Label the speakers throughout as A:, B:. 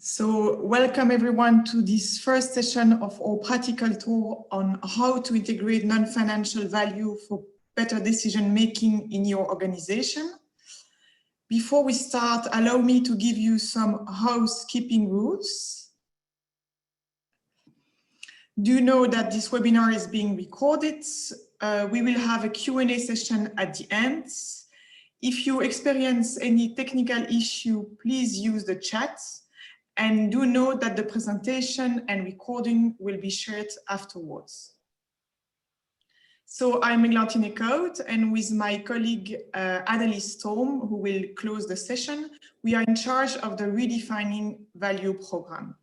A: So welcome everyone to this first session of our practical tour on how to integrate non-financial value for better decision making in your organization. Before we start, allow me to give you some housekeeping rules. Do know that this webinar is being recorded. We will have a Q&A session at the end. If you experience any technical issue, please use the chat. And do note that the presentation and recording will be shared afterwards. So I'm Eglantine Eekhout, and with my colleague Adelie Storm, who will close the session, we are in charge of the Redefining Value program.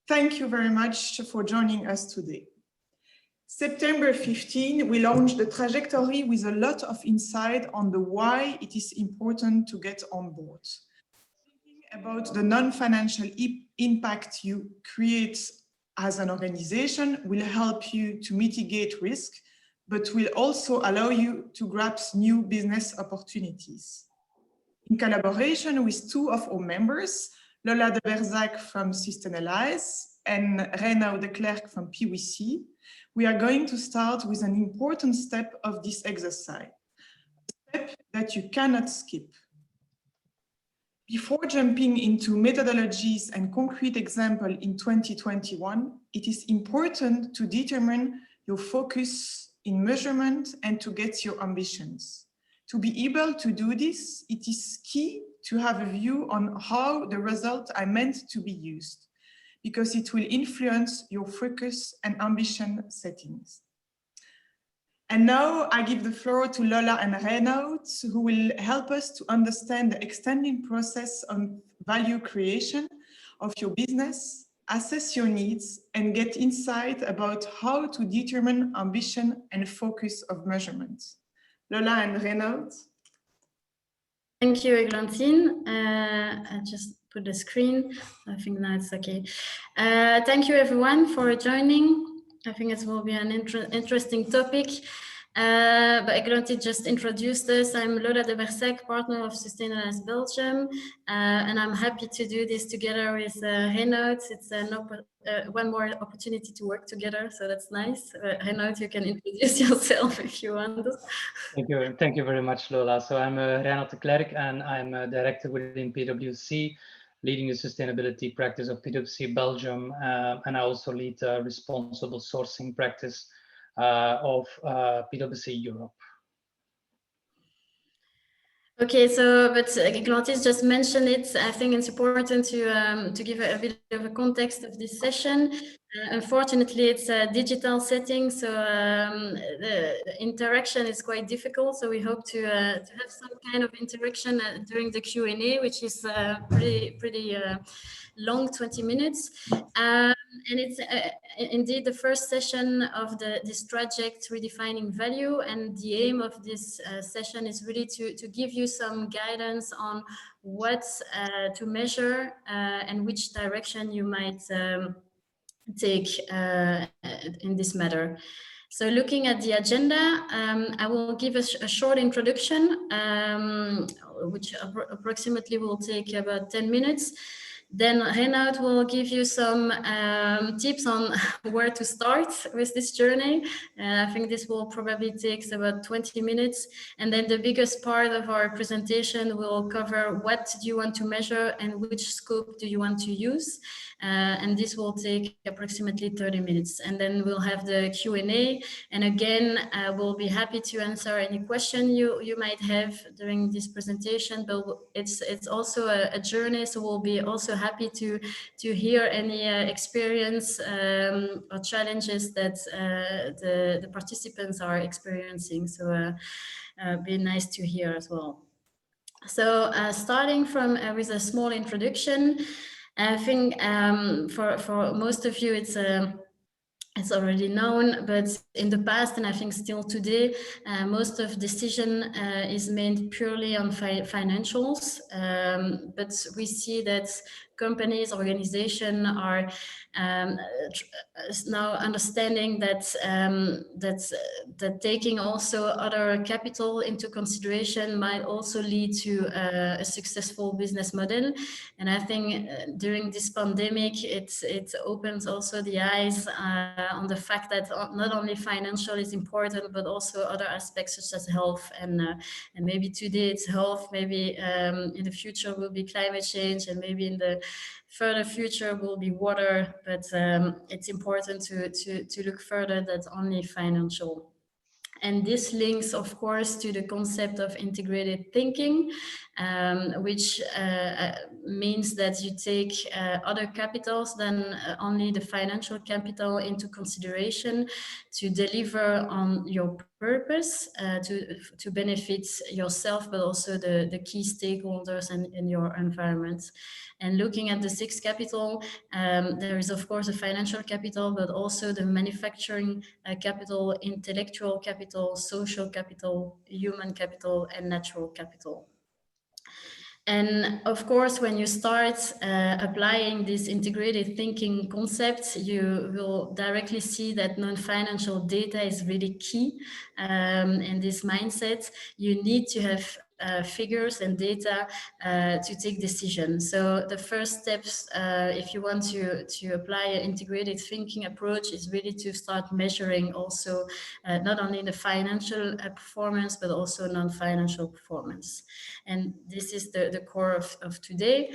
A: Thank you very much for joining us today. September 15, we launched the trajectory with a lot of insight on the why it is important to get on board. About the non-financial impact you create as an organization will help you to mitigate risk, but will also allow you to grasp new business opportunities. In collaboration with two of our members, Lola de Berzac from Sustainalyze and Reinoud de Klerk from PwC, we are going to start with an important step of this exercise, a step that you cannot skip. Before jumping into methodologies and concrete examples in 2021, it is important to determine your focus in measurement and to get your ambitions. To be able to do this, it is key to have a view on how the results are meant to be used, because it will influence your focus and ambition settings. And now I give the floor to Lola and Reinoud, who will help us to understand the extending process of value creation of your business, assess your needs, and get insight about how to determine ambition and focus of measurement. Lola and Reinoud.
B: Thank you, Eglantine. I just put the screen. I think now it's okay. Thank you, everyone, for joining. I think it will be an interesting topic. But Eglantine just introduced us. I'm Lola de Berzac, partner of Sustainalyze Belgium, and I'm happy to do this together with Reinoud. It's one more opportunity to work together, so that's nice. Reinoud, you can introduce yourself if you want.
C: Thank you very much, Lola. So I'm Reinoud de Klerk, and I'm a director within PwC, leading the sustainability practice of PwC Belgium, and I also lead the responsible sourcing practice of PwC Europe.
B: Okay, so but Eglantine just mentioned it. I think it's important to give a bit of a context of this session. Unfortunately, it's a digital setting, so the interaction is quite difficult. So we hope to have some kind of interaction during the Q&A, which is pretty long, 20 minutes. And it's indeed the first session of this project, Redefining Value. And the aim of this session is really to give you some guidance on what to measure and which direction you might take in this matter. So looking at the agenda, I will give a short introduction, which approximately will take about 10 minutes. Then Reinoud will give you some tips on where to start with this journey. I think this will probably take about 20 minutes. And then the biggest part of our presentation will cover what do you want to measure and which scope do you want to use. And this will take approximately 30 minutes. And then we'll have the Q&A. And again, we'll be happy to answer any question you might have during this presentation. But it's also a journey, so we'll be also happy to hear any experience or challenges that the participants are experiencing. So be nice to hear as well. So starting from with a small introduction, I think for most of you it's already known, but in the past, and I think still today, most of decision is made purely on financials. But we see that companies, organizations are now understanding that that taking also other capital into consideration might also lead to a successful business model. And I think during this pandemic, it opens also the eyes on the fact that not only financial is important, but also other aspects such as health. And maybe today it's health, maybe in the future will be climate change, and maybe in the further future will be water. But it's important to look further than only financial. And this links, of course, to the concept of integrated thinking, which means that you take other capitals than only the financial capital into consideration to deliver on your purpose, to benefit yourself, but also the key stakeholders in your environment. And looking at the 6 capital, there is, of course, a financial capital, but also the manufacturing capital, intellectual capital, social capital, human capital, and natural capital. And of course, when you start applying this integrated thinking concept, you will directly see that non-financial data is really key in this mindset. You need to have figures and data to take decisions. So the first steps, if you want to apply an integrated thinking approach, is really to start measuring also not only the financial performance, but also non-financial performance. And this is the core of today.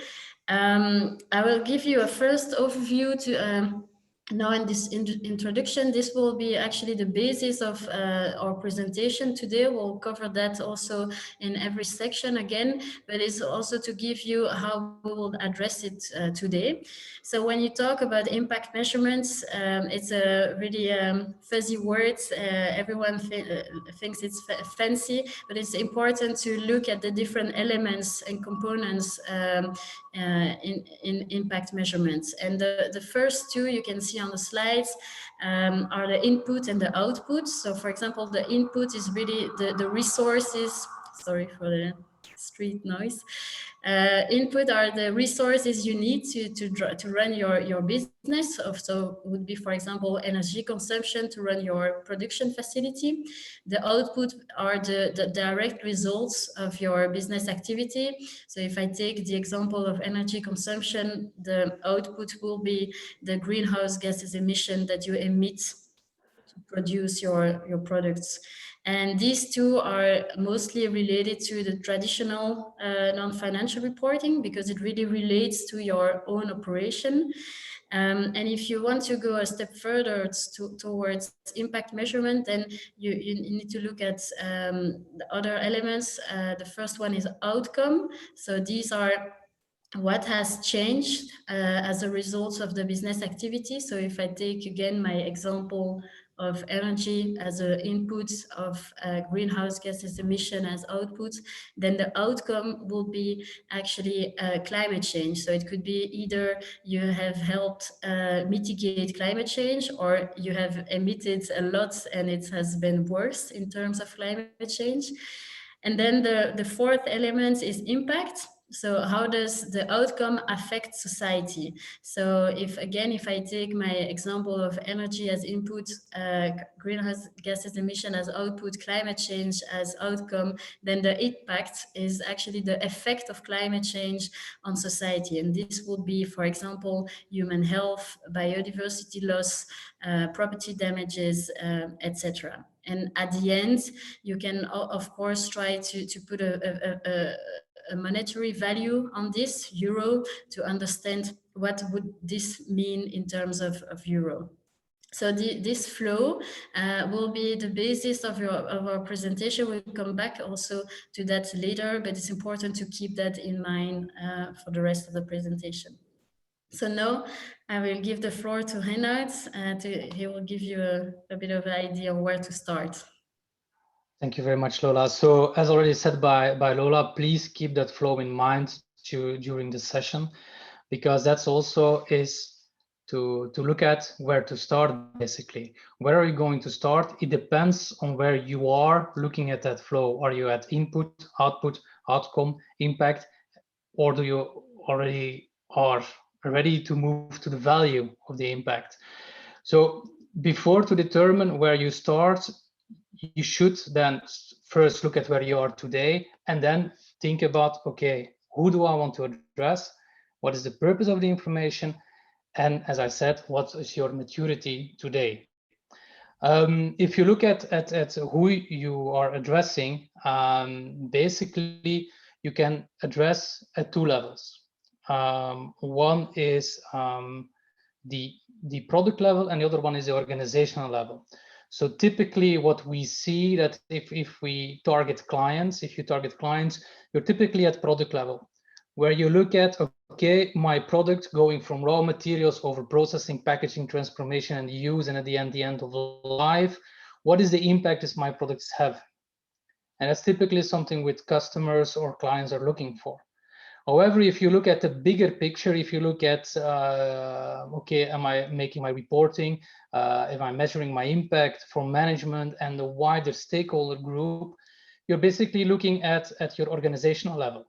B: I will give you a first overview to now in this introduction. This will be actually the basis of our presentation today. We'll cover that also in every section again, but it's also to give you how we will address it today. So when you talk about impact measurements, it's a really fuzzy word. Everyone thinks it's fancy, but it's important to look at the different elements and components in impact measurements. And the first 2 you can see on the slides are the input and the output. So for example, the input is really the resources, sorry for the street noise. Input are the resources you need to run your business. So would be, for example, energy consumption to run your production facility. The output are the direct results of your business activity. So if I take the example of energy consumption, the output will be the greenhouse gases emission that you emit to produce your products. And these 2 are mostly related to the traditional non-financial reporting, because it really relates to your own operation. And if you want to go a step further towards impact measurement, then you need to look at the other elements. The first one is outcome. So these are what has changed as a result of the business activity. So if I take again my example of energy as an input, of greenhouse gases emission as output, then the outcome will be actually climate change. So it could be either you have helped mitigate climate change, or you have emitted a lot and it has been worse in terms of climate change. And then the 4th element is impact. So how does the outcome affect society? So if I take my example of energy as input, greenhouse gases emission as output, climate change as outcome, then the impact is actually the effect of climate change on society. And this would be, for example, human health, biodiversity loss, property damages, etc. And at the end, you can, of course, try to put a monetary value on this, euro, to understand what would this mean in terms of euro. So this flow will be the basis of our presentation. We'll come back also to that later, but it's important to keep that in mind for the rest of the presentation. So now I will give the floor to Reinhard. He will give you a bit of an idea of where to start.
C: Thank you very much, Lola. So as already said by Lola, please keep that flow in mind during the session, because that's also is to look at where to start, basically. Where are you going to start? It depends on where you are looking at that flow. Are you at input, output, outcome, impact, or do you already are ready to move to the value of the impact. So before to determine where you start, you should then first look at where you are today and then think about, okay, who do I want to address? What is the purpose of the information? And as I said, what is your maturity today? If you look at who you are addressing, basically you can address at two levels. One is the product level, and the other one is the organizational level. So typically what we see that if we target clients, if you target clients, you're typically at product level, where you look at, okay, my product going from raw materials over processing, packaging, transformation, and use, and at the end of life, what is the impact does my products have? And that's typically something with customers or clients are looking for. However, if you look at the bigger picture, if you look at, okay, am I making my reporting? Am I measuring my impact for management and the wider stakeholder group? You're basically looking at your organizational level.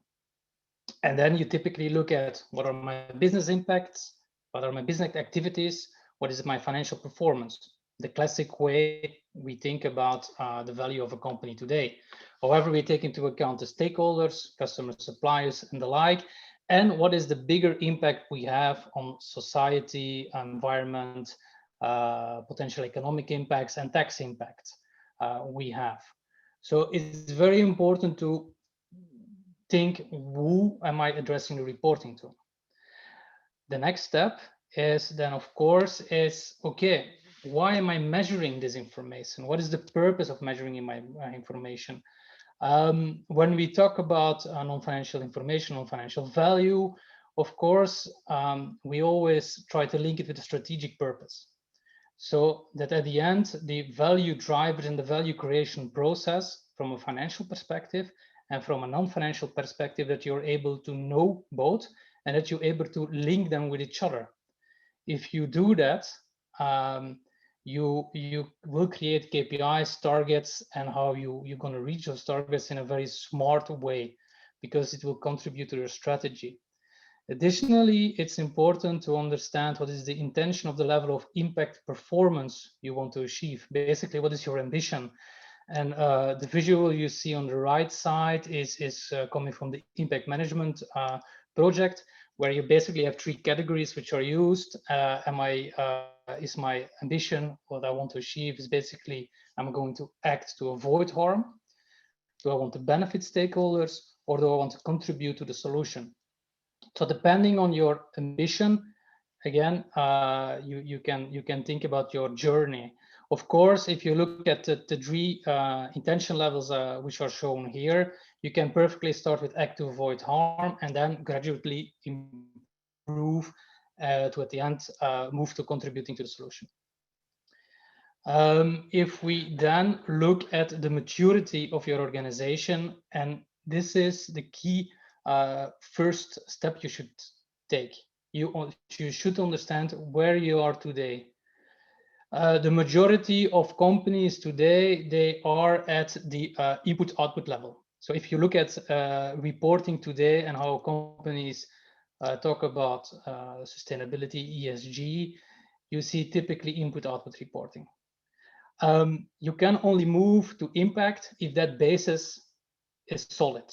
C: And then you typically look at what are my business impacts? What are my business activities? What is my financial performance? The classic way we think about the value of a company today. However, we take into account the stakeholders, customers, suppliers, and the like, and what is the bigger impact we have on society, environment, potential economic impacts, and tax impacts we have. So it's very important to think, who am I addressing the reporting to? The next step is then, of course, is, okay, why am I measuring this information? What is the purpose of measuring my information? When we talk about non-financial information, non-financial value, of course, we always try to link it with a strategic purpose. So that at the end, the value driver in the value creation process from a financial perspective and from a non-financial perspective, that you're able to know both and that you're able to link them with each other. If you do that, you will create KPIs, targets, and how you're going to reach those targets in a very smart way, because it will contribute to your strategy. Additionally, it's important to understand what is the intention of the level of impact performance you want to achieve. Basically, what is your ambition? And the visual you see on the right side is coming from the impact management project, where you basically have three categories which are used. Is my ambition, what I want to achieve is basically, I'm going to act to avoid harm. Do I want to benefit stakeholders, or do I want to contribute to the solution? So depending on your ambition, again, you can think about your journey. Of course, if you look at the three intention levels which are shown here, you can perfectly start with act to avoid harm and then gradually improve to at the end move to contributing to the solution. If we then look at the maturity of your organization, and this is the key first step you should take. You should understand where you are today. The majority of companies today, they are at the input-output level. So if you look at reporting today and how companies talk about sustainability, ESG, you see typically input-output reporting. You can only move to impact if that basis is solid.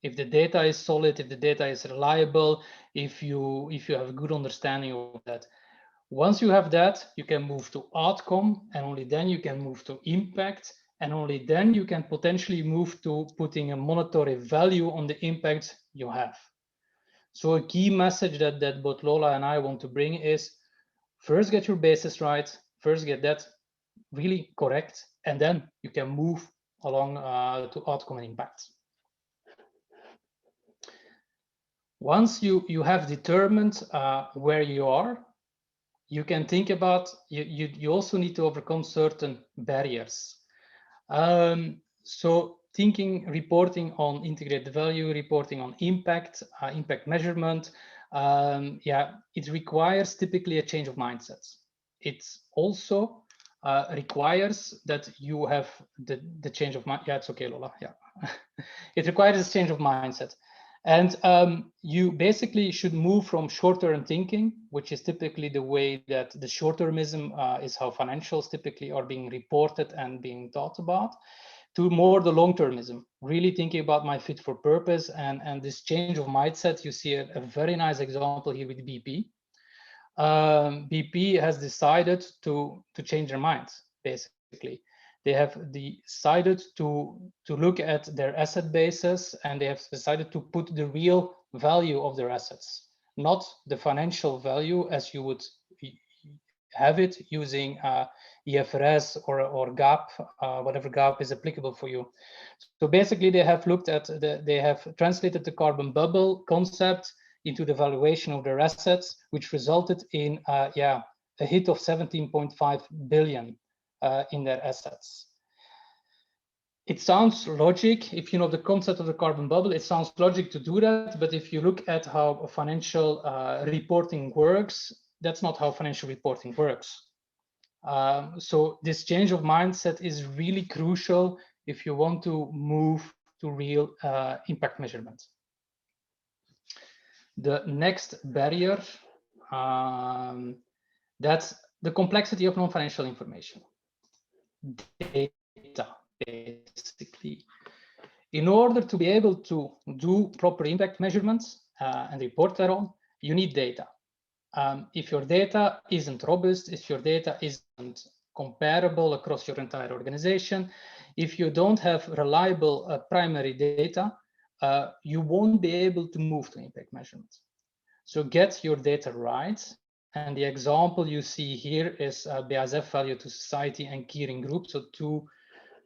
C: If the data is solid, if the data is reliable, if you have a good understanding of that. Once you have that, you can move to outcome, and only then you can move to impact, and only then you can potentially move to putting a monetary value on the impact you have. So a key message that both Lola and I want to bring is, first get your basis right, first get that really correct, and then you can move along to outcome and impact. Once you have determined where you are, you can think about, you also need to overcome certain barriers. So thinking, reporting on integrated value, reporting on impact, impact measurement, it requires typically a change of mindsets. It also requires that you have the change of mind. Yeah, it's okay, Lola. Yeah, it requires a change of mindset. And you basically should move from short-term thinking, which is typically the way that the short-termism is how financials typically are being reported and being thought about, to more the long-termism, really thinking about my fit for purpose and this change of mindset. You see a very nice example here with BP. BP has decided to change their minds, basically. They have decided to look at their asset bases, and they have decided to put the real value of their assets, not the financial value as you would have it using IFRS or GAAP, whatever GAAP is applicable for you. So basically, they have looked at they have translated the carbon bubble concept into the valuation of their assets, which resulted in a hit of 17.5 billion in their assets. It sounds logic, if you know the concept of the carbon bubble, it sounds logic to do that. But if you look at how financial reporting works, that's not how financial reporting works. So this change of mindset is really crucial if you want to move to real impact measurement. The next barrier, that's the complexity of non-financial information. Data, basically. In order to be able to do proper impact measurements and report thereon, you need data. If your data isn't robust, if your data isn't comparable across your entire organization, if you don't have reliable primary data, you won't be able to move to impact measurement. So get your data right. And the example you see here is BASF Value to Society and Kering Group. So two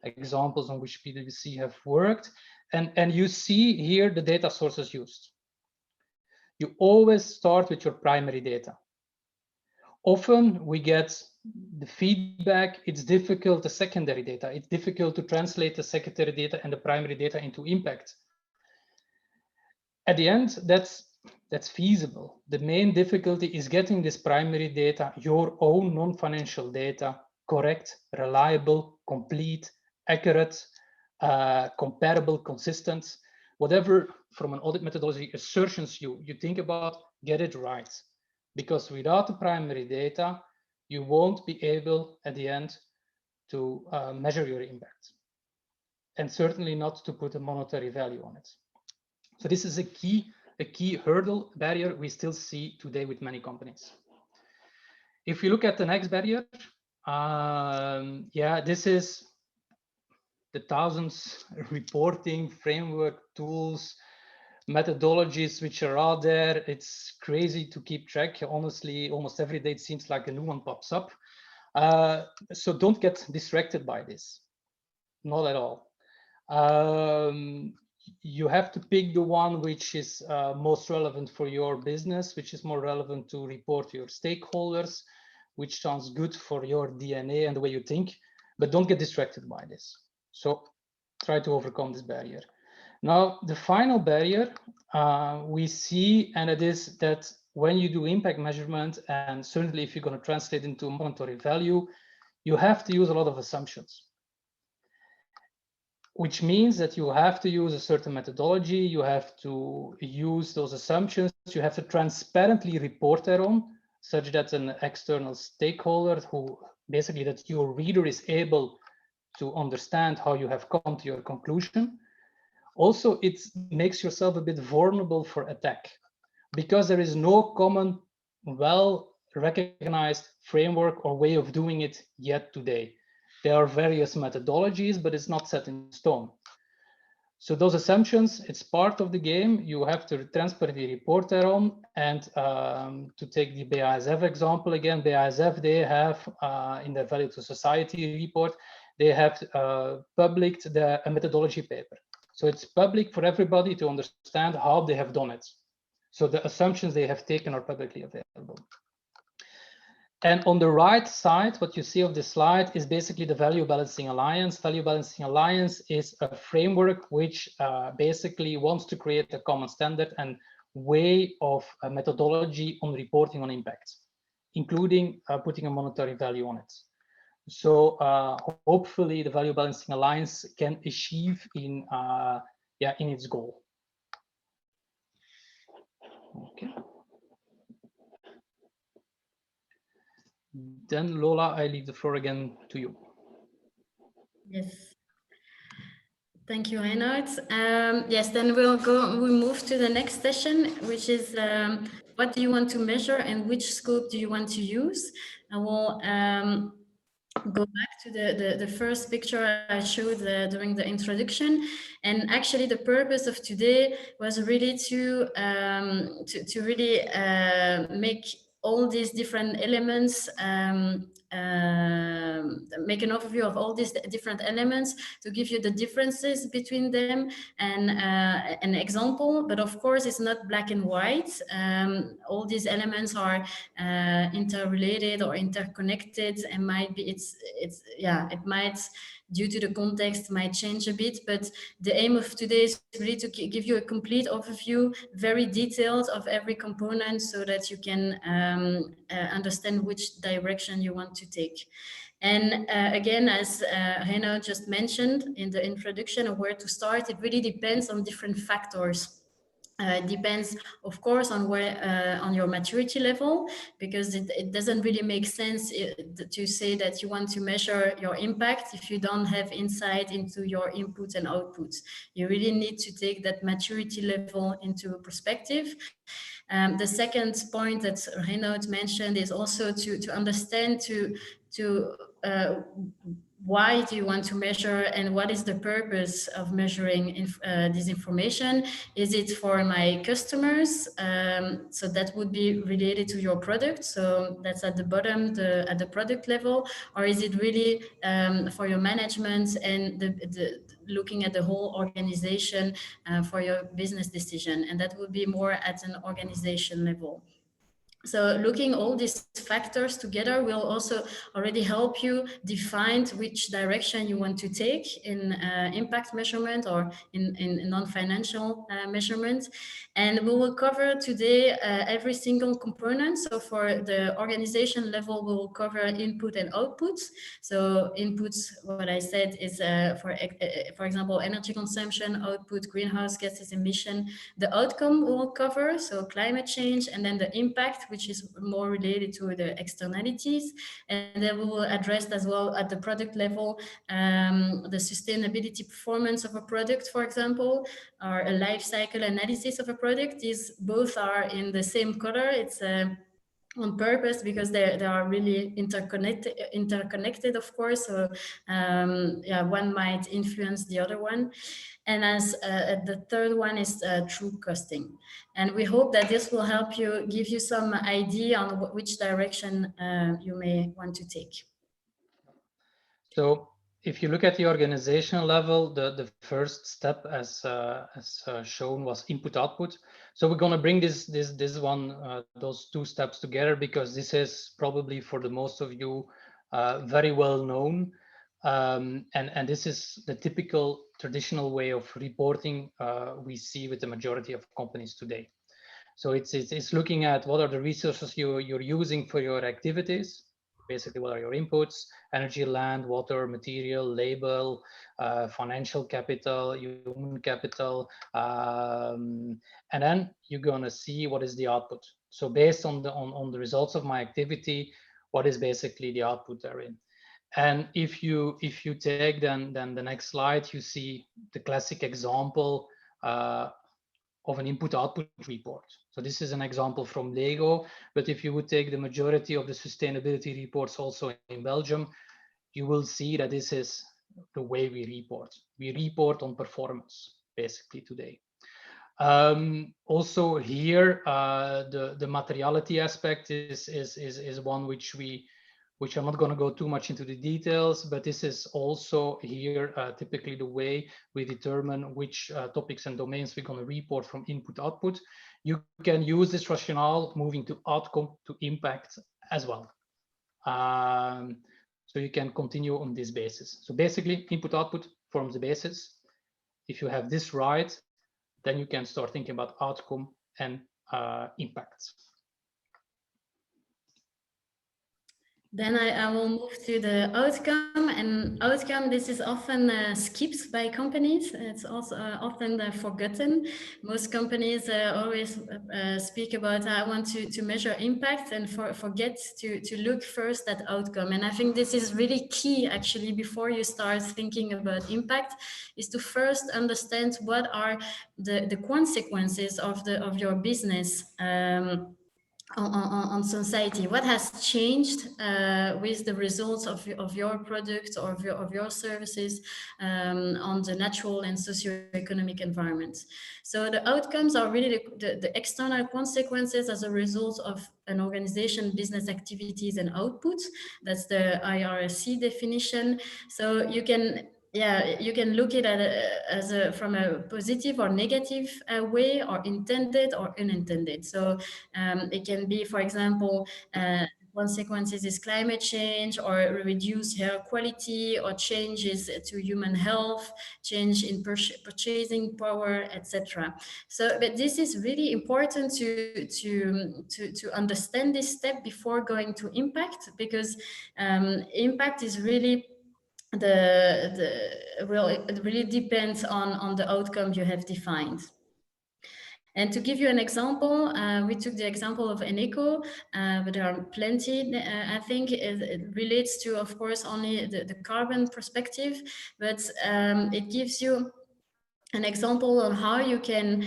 C: examples on which PwC have worked. And you see here the data sources used. You always start with your primary data. Often we get the feedback, it's difficult, the secondary data. It's difficult to translate the secondary data and the primary data into impact. At the end, that's feasible. The main difficulty is getting this primary data, your own non-financial data, correct, reliable, complete, accurate, comparable, consistent, whatever from an audit methodology assertions you think about, get it right. Because without the primary data, you won't be able at the end to measure your impact, and certainly not to put a monetary value on it. So this is a key hurdle barrier we still see today with many companies. If you look at the next barrier, this is the thousands reporting framework tools, methodologies which are out there. It's crazy to keep track. Honestly, almost every day it seems like a new one pops up. So don't get distracted by this, not at all. You have to pick the one which is most relevant for your business, which is more relevant to report to your stakeholders, which sounds good for your DNA and the way you think, but don't get distracted by this. So try to overcome this barrier. Now, the final barrier we see, and it is that when you do impact measurement, and certainly if you're going to translate into monetary value, you have to use a lot of assumptions, which means that you have to use a certain methodology, you have to use those assumptions, you have to transparently report thereon, such that an external stakeholder who basically that your reader is able to understand how you have come to your conclusion. Also, it makes yourself a bit vulnerable for attack because there is no common, well-recognized framework or way of doing it yet today. There are various methodologies, but it's not set in stone. So those assumptions, it's part of the game. You have to transparently report thereon. And to take the BASF example again, BASF, they have in their Value to Society report, they have published a methodology paper. So it's public for everybody to understand how they have done it. So the assumptions they have taken are publicly available. And on the right side, what you see of this slide is basically the Value Balancing Alliance. Value Balancing Alliance is a framework which basically wants to create a common standard and way of a methodology on reporting on impact, including putting a monetary value on it. So hopefully the Value Balancing Alliance can achieve in its goal. Okay. Then Lola, I leave the floor again to you.
B: Yes. Thank you, Reinhard. Yes, then we move to the next session, which is what do you want to measure and which scope do you want to use? I will go back to the first picture I showed during the introduction. And actually the purpose of today was really to really make all these different elements, make an overview of all these different elements to give you the differences between them and an example. But of course, it's not black and white. All these elements are interrelated or interconnected, and might be it might, due to the context, might change a bit. But the aim of today is really to give you a complete overview, very detailed, of every component, so that you can understand which direction you want to take. And again, as Reno just mentioned in the introduction of where to start, it really depends on different factors. It depends, of course, on where on your maturity level, because it doesn't really make sense to say that you want to measure your impact if you don't have insight into your inputs and outputs. You really need to take that maturity level into perspective. The second point that Reinoud mentioned is also to understand why do you want to measure and what is the purpose of measuring this information? Is it for my customers? So that would be related to your product. So that's at the bottom, at the product level, or is it really for your management and looking at the whole organization for your business decision? And that would be more at an organization level. So looking all these factors together will also already help you define which direction you want to take in impact measurement or in non-financial measurement. And we will cover today every single component. So for the organization level, we will cover input and outputs. So inputs, what I said, is for example, energy consumption, output, greenhouse gases emission. The outcome we will cover, so climate change, and then the impact, which is more related to the externalities. And then we will address as well at the product level, the sustainability performance of a product, for example, or a life cycle analysis of a product. These both are in the same color. It's on purpose because they are really interconnected, of course. So yeah, one might influence the other one. And as the third one is true costing. And we hope that this will help you, give you some idea on which direction you may want to take.
C: So if you look at the organizational level, the first step, as shown, was input output. So we're going to bring those two steps together, because this is probably for the most of you very well known, and this is the typical traditional way of reporting we see with the majority of companies today. So it's looking at what are the resources you're using for your activities. Basically, what are your inputs? Energy, land, water, material, labor, financial capital, human capital, and then you're gonna see what is the output. So based on the results of my activity, what is basically the output therein? And if you take then the next slide, you see the classic example of an input-output report. So this is an example from Lego, but if you would take the majority of the sustainability reports also in Belgium, you will see that this is the way we report. We report on performance, basically, today. Also here, the materiality aspect is one which I'm not going to go too much into the details, but this is also here typically the way we determine which topics and domains we're going to report from input output. You can use this rationale moving to outcome to impact as well. So you can continue on this basis. So basically, input output forms the basis. If you have this right, then you can start thinking about outcome and impacts.
B: Then I will move to the outcome, and outcome, this is often skipped by companies. It's also often forgotten. Most companies always speak about, I want to measure impact, and forget to look first at outcome. And I think this is really key, actually, before you start thinking about impact, is to first understand what are the consequences of your business. On society, what has changed with the results of your product or of your services on the natural and socio-economic environment. So the outcomes are really the external consequences as a result of an organization business activities and outputs. That's the IRSC definition. So you can look at it as from a positive or negative way, or intended or unintended. So it can be, for example, consequences is climate change, or reduced air quality, or changes to human health, change in purchasing power, etc. So, but this is really important to understand this step before going to impact, because impact is really it really depends on the outcome you have defined. And to give you an example, we took the example of Eneco, but there are plenty. I think it relates to, of course, only the carbon perspective, but it gives you an example on how you can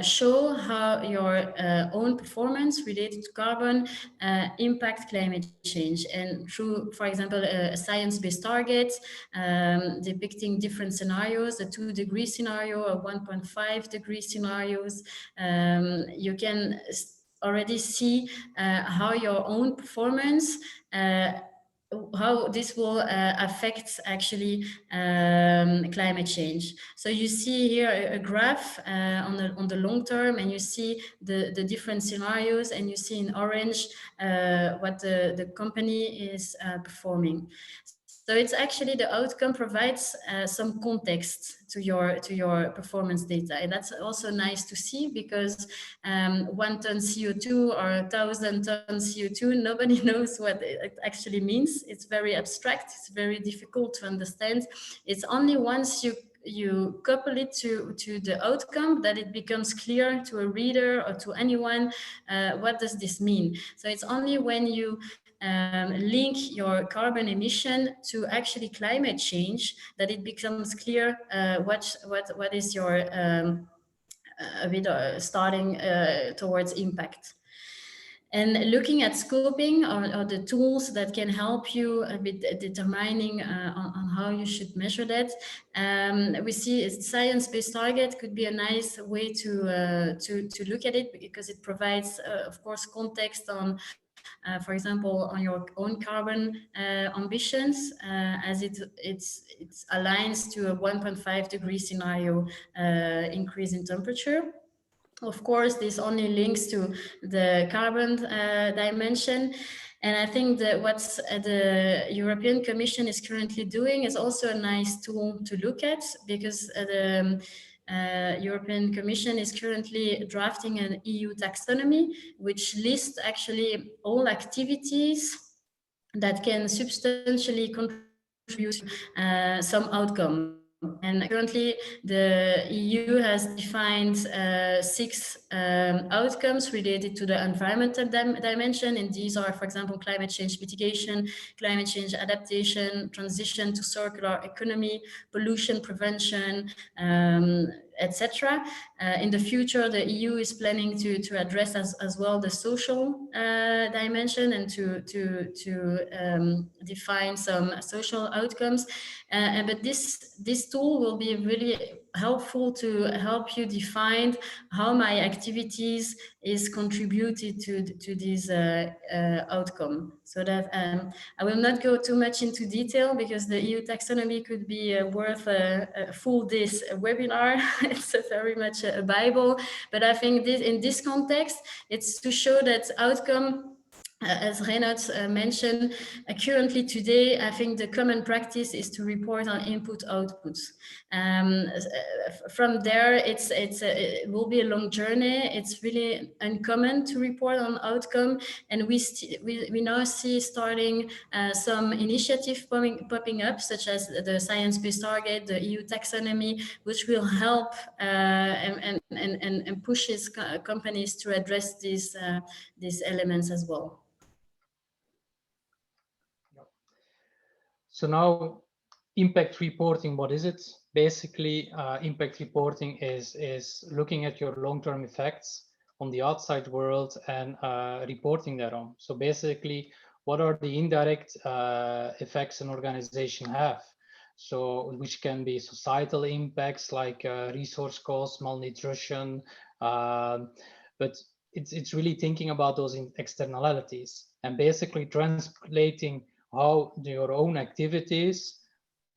B: show how your own performance related to carbon impact climate change, and through, for example, a science-based target depicting different scenarios, a 2-degree scenario, a 1.5-degree scenarios. You can already see how your own performance how this will affect actually climate change. So you see here a graph on the long term, and you see the different scenarios, and you see in orange what the company is performing. So it's actually the outcome provides some context to your performance data, and that's also nice to see, because 1 ton CO2 or 1,000 tons CO2, nobody knows what it actually means. It's very abstract. It's very difficult to understand. It's only once you couple it to the outcome that it becomes clear to a reader or to anyone what does this mean. So it's only when you link your carbon emission to actually climate change that it becomes clear what is your starting towards impact. And looking at scoping or the tools that can help you with determining on how you should measure that, we see a science-based target could be a nice way to look at it, because it provides, of course, context on for example, on your own carbon ambitions, as it aligns to a 1.5-degree scenario increase in temperature. Of course, this only links to the carbon dimension. And I think that what the European Commission is currently doing is also a nice tool to look at, because the European Commission is currently drafting an EU taxonomy, which lists actually all activities that can substantially contribute to some outcome. And currently, the EU has defined 6 outcomes related to the environmental dimension. And these are, for example, climate change mitigation, climate change adaptation, transition to circular economy, pollution prevention, etc. In the future, the EU is planning to address as well the social dimension, and to define some social outcomes. But this tool will be really helpful to help you define how my activities is contributed to this outcome. So that I will not go too much into detail, because the EU taxonomy could be worth a full this webinar. It's very much a Bible, but I think in this context, it's to show that outcome as Reinout mentioned, currently today, I think the common practice is to report on input outputs. From there, it will be a long journey. It's really uncommon to report on outcome, and we now see starting some initiative popping up, such as the Science-Based Target, the EU Taxonomy, which will help and pushes companies to address these elements as well.
C: So now, impact reporting, what is it? Basically, impact reporting is looking at your long-term effects on the outside world and reporting thereon. So basically, what are the indirect effects an organization have? So which can be societal impacts like resource costs, malnutrition, but it's really thinking about those externalities and basically translating how your own activities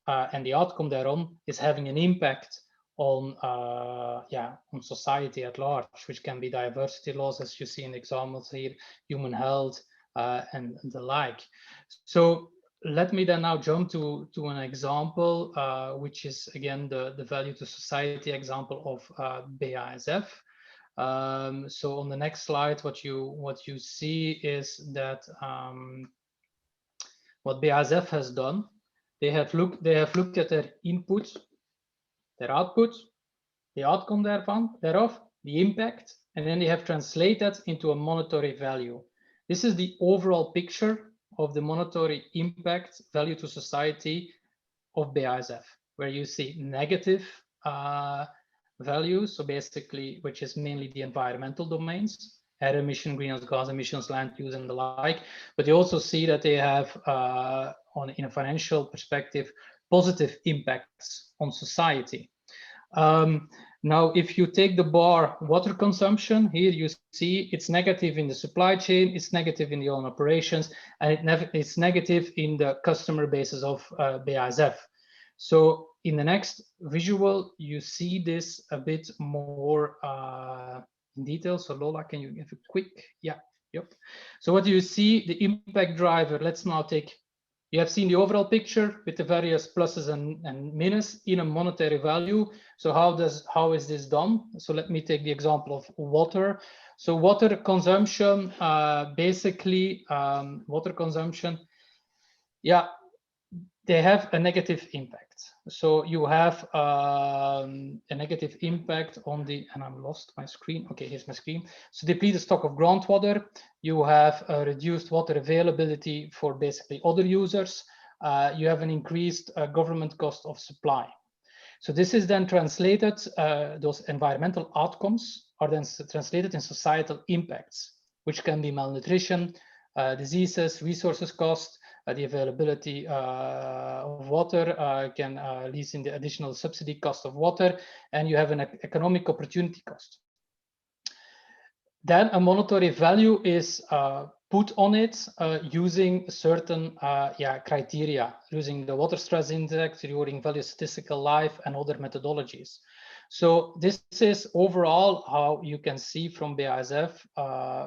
C: and the outcome thereon is having an impact on on society at large, which can be diversity loss, as you see in examples here, human health, and the like. So let me then now jump to an example, which is again the value to society example of BASF. So on the next slide, what you see is that what BASF has done, they have looked at their input, their output, the outcome thereof, the impact, and then they have translated into a monetary value. This is the overall picture of the monetary impact value to society of BASF, where you see negative values, so basically, which is mainly the environmental domains, air emission, greenhouse gas emissions, land use, and the like. But you also see that they have, in a financial perspective, positive impacts on society. Now, if you take the bar water consumption, here you see it's negative in the supply chain, it's negative in the own operations, and it's negative in the customer bases of BASF. So in the next visual, you see this a bit more in detail. So Lola, can you give a quick, yep. So what do you see? The impact driver, let's now take, you have seen the overall picture with the various pluses and minuses in a monetary value. So how is this done? So let me take the example of water. So water consumption, basically water consumption, they have a negative impact. So you have a negative impact on the, and I'm lost my screen. Okay, here's my screen. So deplete the stock of groundwater. You have a reduced water availability for basically other users. You have an increased government cost of supply. So this is then translated, those environmental outcomes are then translated in societal impacts, which can be malnutrition, diseases, resources cost, the availability of water can lead in the additional subsidy cost of water, and you have an economic opportunity cost. Then a monetary value is put on it using certain criteria, using the water stress index, rewarding value statistical life, and other methodologies. So this is overall how you can see from BASF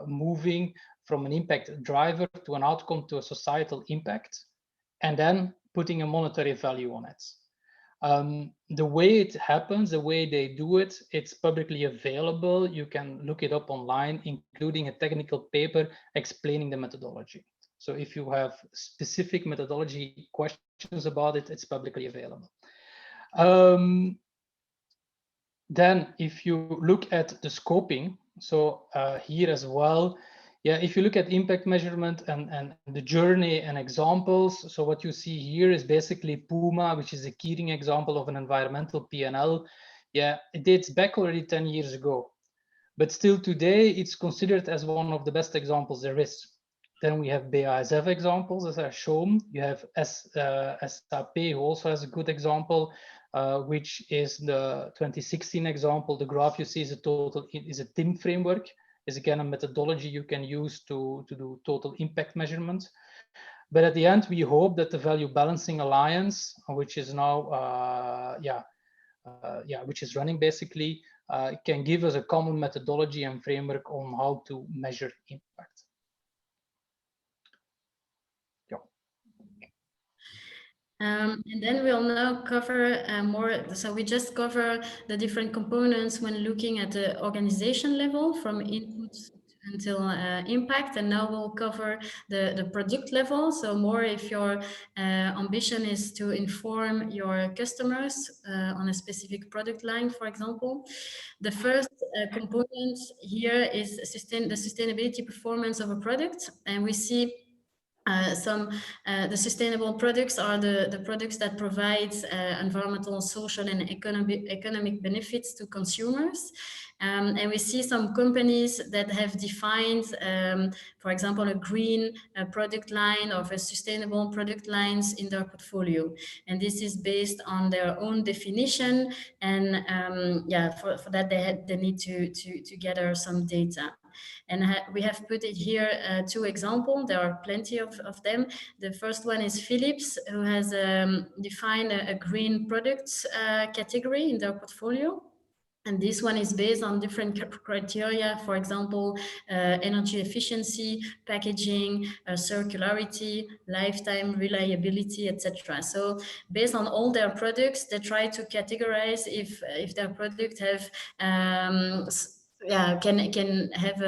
C: moving from an impact driver to an outcome to a societal impact, and then putting a monetary value on it. The way it happens, the way they do it, it's publicly available. You can look it up online, including a technical paper explaining the methodology. So if you have specific methodology questions about it, it's publicly available. Then if you look at the scoping, so here as well, if you look at impact measurement and the journey and examples, so what you see here is basically Puma, which is a keyring example of an environmental P&L. It dates back already 10 years ago, but still today it's considered as one of the best examples there is. Then we have BASF examples, as I've shown. You have SAP, who also has a good example, which is the 2016 example. The graph you see is a TIM framework. Is again a methodology you can use to do total impact measurement. But at the end, we hope that the Value Balancing Alliance, which is now, which is running basically, can give us a common methodology and framework on how to measure impact.
B: And then we'll now cover more. So we just cover the different components when looking at the organization level, from input until impact. And now we'll cover the product level. So more if your ambition is to inform your customers on a specific product line, for example. The first component here is the sustainability performance of a product. And we see the sustainable products are the products that provide environmental, social, and economic benefits to consumers. And we see some companies that have defined, for example, a green product line or a sustainable product lines in their portfolio. And this is based on their own definition. And yeah, for that, they need to gather some data. And we have put it here, 2 examples. There are plenty of them. The first one is Philips, who has defined a green products category in their portfolio. And this one is based on different criteria, for example, energy efficiency, packaging, circularity, lifetime reliability, etc. So based on all their products, they try to categorize if their product have can have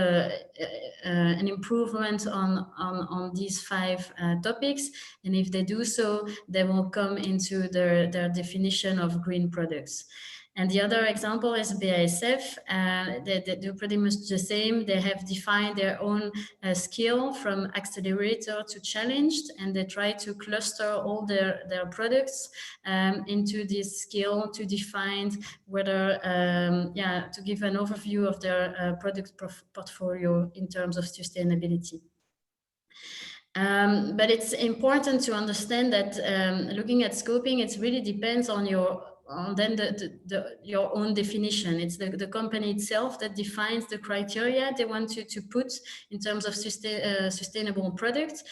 B: an improvement on these 5 topics, and if they do so, they will come into their definition of green products. And the other example is BASF. They do pretty much the same. They have defined their own scale from accelerator to challenged, and they try to cluster all their products into this scale to define whether, to give an overview of their product portfolio in terms of sustainability. But it's important to understand that looking at scoping, it really depends on your own definition. It's the company itself that defines the criteria they want to put in terms of sustainable products.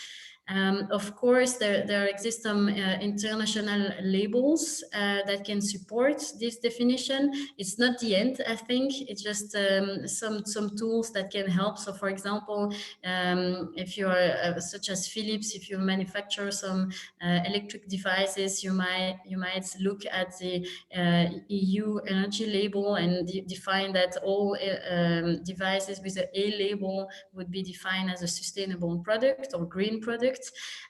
B: Of course, there exist some international labels that can support this definition. It's not the end, I think. It's just some tools that can help. So, for example, if you are such as Philips, if you manufacture some electric devices, you might look at the EU energy label and define that all devices with an A label would be defined as a sustainable product or green product.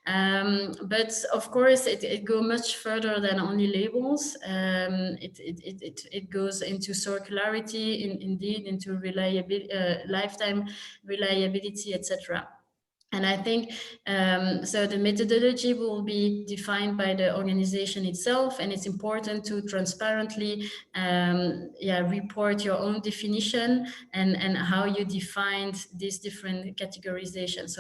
B: But of course, it goes much further than only labels. It goes into circularity, indeed, into reliability, lifetime reliability, etc. And I think, so the methodology will be defined by the organization itself, and it's important to transparently report your own definition and how you defined these different categorizations.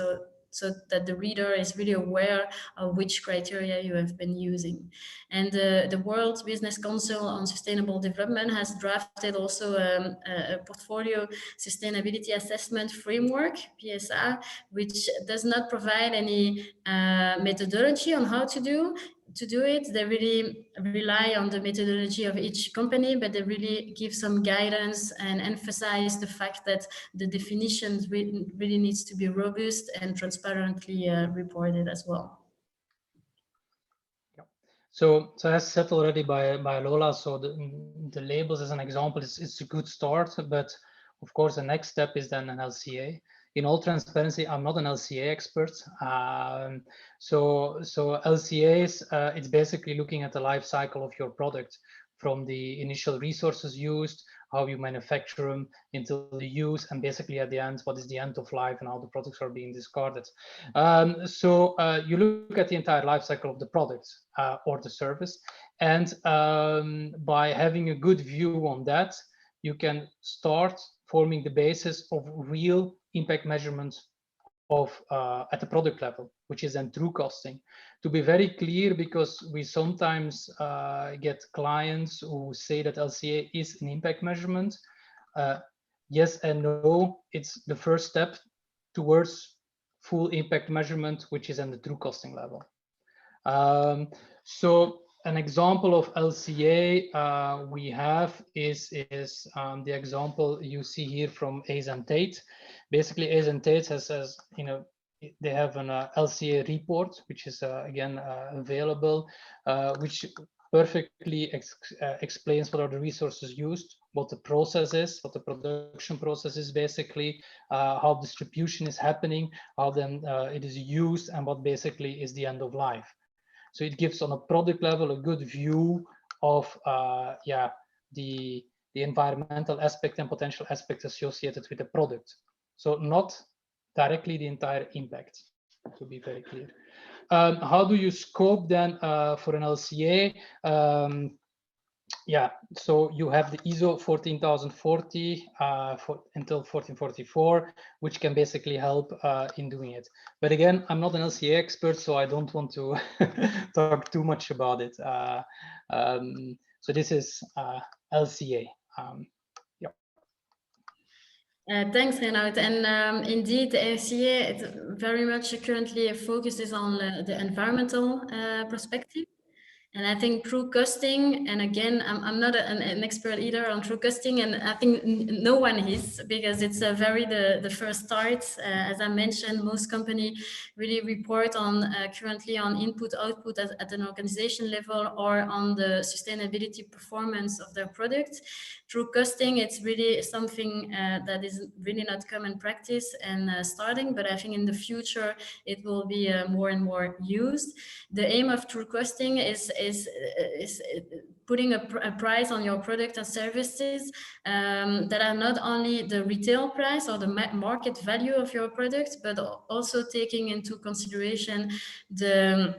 B: So that the reader is really aware of which criteria you have been using. And the World Business Council on Sustainable Development has drafted also a portfolio sustainability assessment framework, PSA, which does not provide any methodology on how to do it. They really rely on the methodology of each company, but they really give some guidance and emphasize the fact that the definitions really needs to be robust and transparently reported as well.
C: Yeah. So as said already by Lola, so the labels as an example is a good start, but of course the next step is then an LCA. In all transparency, I'm not an LCA expert. So LCAs, it's basically looking at the life cycle of your product, from the initial resources used, how you manufacture them, until the use, and basically at the end, what is the end of life and how the products are being discarded. So you look at the entire life cycle of the product or the service, and by having a good view on that, you can start forming the basis of real impact measurements of at the product level, which is then true costing. To be very clear, because we sometimes get clients who say that LCA is an impact measurement. Yes and no, it's the first step towards full impact measurement, which is on the true costing level. So an example of LCA we have is the example you see here from ASN Tate. Basically, ASN Tate has they have an LCA report, which is again available, which perfectly explains what are the resources used, what the process is, what the production process is basically, how distribution is happening, how then it is used, and what basically is the end of life. So it gives on a product level a good view of the environmental aspect and potential aspects associated with the product. So not directly the entire impact, to be very clear. How do you scope then for an LCA? Yeah, so you have the ISO 14040 until 1444, which can basically help in doing it. But again, I'm not an LCA expert, so I don't want to talk too much about it. So this is LCA.
B: Thanks, Reinout. And indeed, the LCA it very much currently focuses on the environmental perspective. And I think true costing, and again, I'm not an expert either on true costing, and I think no one is, because it's very the first start. As I mentioned, most companies really report on currently on input output at an organization level or on the sustainability performance of their product. True costing, it's really something that is really not common practice and starting, but I think in the future it will be more and more used. The aim of true costing is putting a price on your product and services that are not only the retail price or the market value of your product, but also taking into consideration the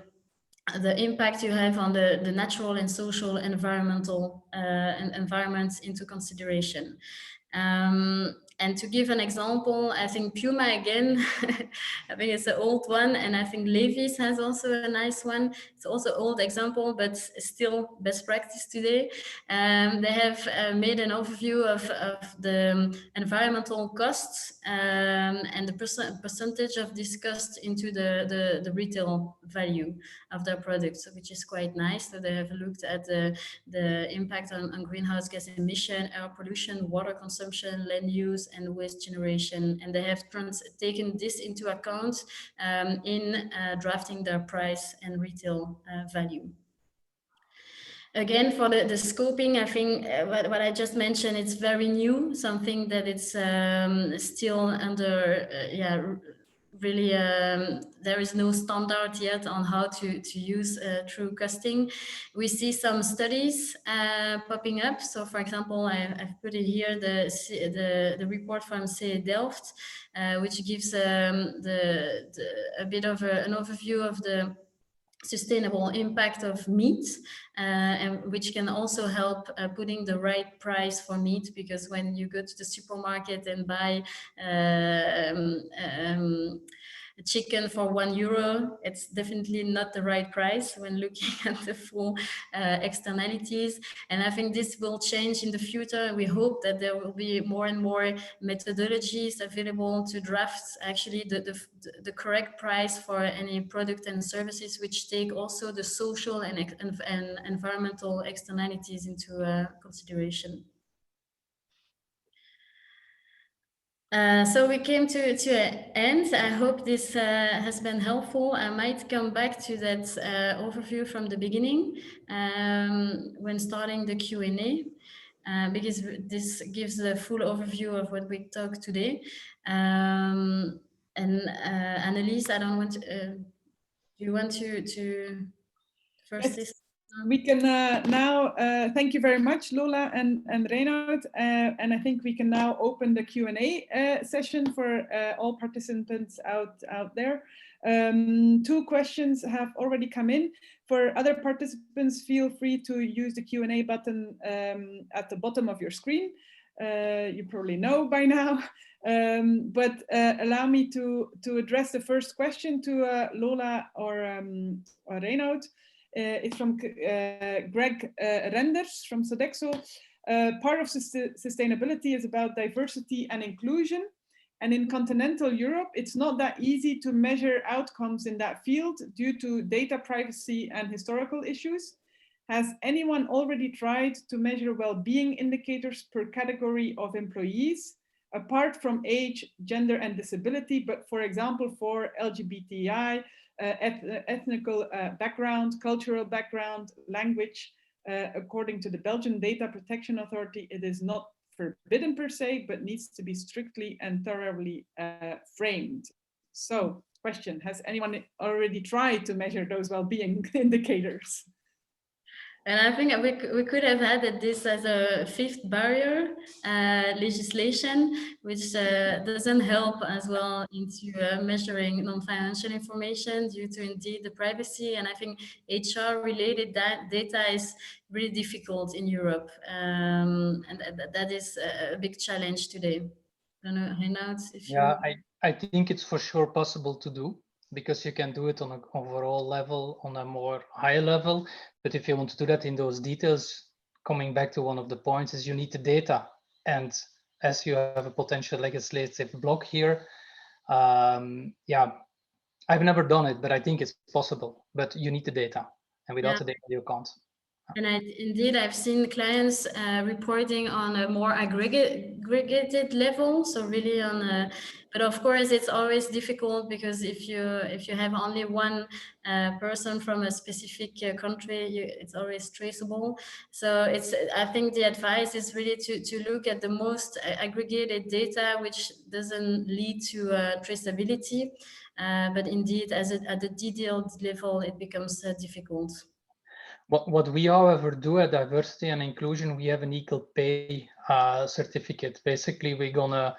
B: impact you have on the natural and social environmental environments into consideration. And to give an example, I think Puma again, I think it's an old one, and I think Levi's has also a nice one. It's also an old example, but still best practice today. They have made an overview of the environmental costs and the percentage of this cost into the retail value of their products, which is quite nice. So they have looked at the impact on greenhouse gas emission, air pollution, water consumption, land use, and waste generation. And they have taken this into account in drafting their price and retail value. Again, for the scoping, I think what I just mentioned, it's very new, something that it's still under, really, there is no standard yet on how to use true costing. We see some studies popping up. So, for example, I've put it here, the report from CE Delft, which gives a bit of an overview of the sustainable impact of meat, and which can also help putting the right price for meat, because when you go to the supermarket and buy chicken for €1, it's definitely not the right price when looking at the full externalities. And I think this will change in the future. We hope that there will be more and more methodologies available to draft actually the correct price for any product and services, which take also the social and environmental externalities into consideration. So we came to an end. I hope this has been helpful. I might come back to that overview from the beginning when starting the Q&A, because this gives a full overview of what we talked today. And Annelies, I don't want to, do you want to first say?
D: We can now, thank you very much, Lola and Reinout. And I think we can now open the Q&A session for all participants out there. 2 questions have already come in. For other participants, feel free to use the Q&A button at the bottom of your screen. You probably know by now. But allow me to address the first question to Lola or Reinout. It's from Greg Renders from Sodexo. Part of sustainability is about diversity and inclusion. And in continental Europe, it's not that easy to measure outcomes in that field due to data privacy and historical issues. Has anyone already tried to measure well-being indicators per category of employees? apart from age, gender, and disability, but for example, for LGBTI, ethnical background, cultural background, language. According to the Belgian Data Protection Authority, it is not forbidden per se, but needs to be strictly and thoroughly framed. So, question, has anyone already tried to measure those well-being indicators?
B: And I think we could have added this as a fifth barrier, legislation, which doesn't help as well into measuring non-financial information due to indeed the privacy. And I think HR related data is really difficult in Europe. And that is a big challenge today. I don't know, Reinout, if
C: Yeah,
B: you...
C: I think it's for sure possible to do, because you can do it on an overall level, on a more high level. But if you want to do that in those details, coming back to one of the points, is you need the data. And as you have a potential legislative block here, yeah, I've never done it, but I think it's possible. But you need the data, and without the data, you can't.
B: And indeed, I've seen clients reporting on a more aggregated level. So really on a, but of course it's always difficult, because if you have only one person from a specific country, it's always traceable. So I think the advice is really to look at the most aggregated data, which doesn't lead to traceability. But indeed, at the detailed level, it becomes difficult.
C: What we, however, do at Diversity and Inclusion, we have an equal pay certificate. Basically, we're gonna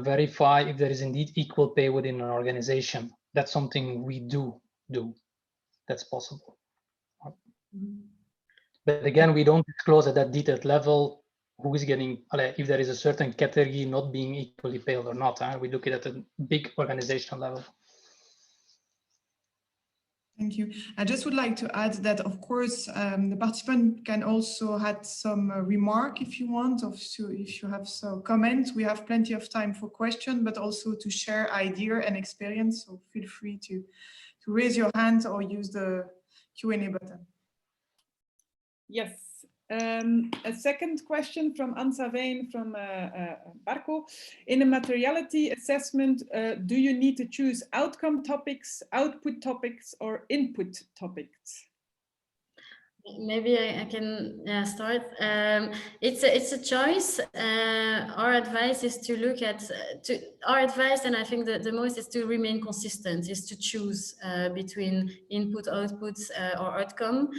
C: verify if there is indeed equal pay within an organization. That's something we do. That's possible. But again, we don't disclose at that detailed level who is getting, if there is a certain category not being equally paid or not. We look at a big organizational level.
A: Thank you. I just would like to add that, of course, the participant can also add some remark if you want, or if you have some comments. We have plenty of time for questions, but also to share idea and experience. So feel free to raise your hand or use the Q&A button.
D: Yes. A second question from Ansa Veen from Barco. In a materiality assessment, do you need to choose outcome topics, output topics, or input topics?
B: Maybe I can start. It's a choice. Our advice is to look at our advice, and I think that the most is to remain consistent, is to choose between input, outputs, or outcome.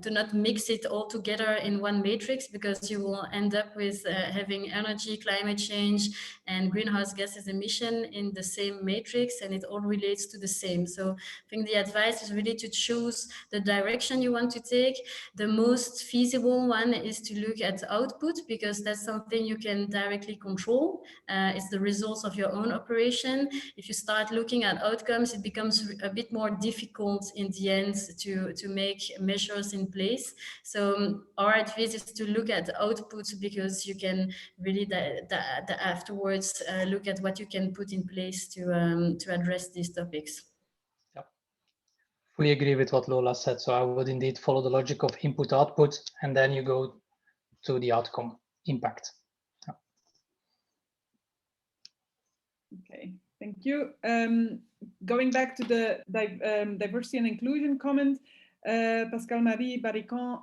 B: Do not mix it all together in one matrix, because you will end up with having energy, climate change, and greenhouse gases emission in the same matrix, and it all relates to the same. So I think the advice is really to choose the direction you want to take. The most feasible one is to look at output, because that's something you can directly control. It's the results of your own operation. If you start looking at outcomes, it becomes a bit more difficult in the end to make measures in place. So our advice is to look at output, because you can really afterwards look at what you can put in place to address these topics.
C: Fully agree with what Lola said. So I would indeed follow the logic of input output, and then you go to the outcome impact. Yeah.
D: Okay, thank you. Going back to the diversity and inclusion comment, Pascal-Marie Barricon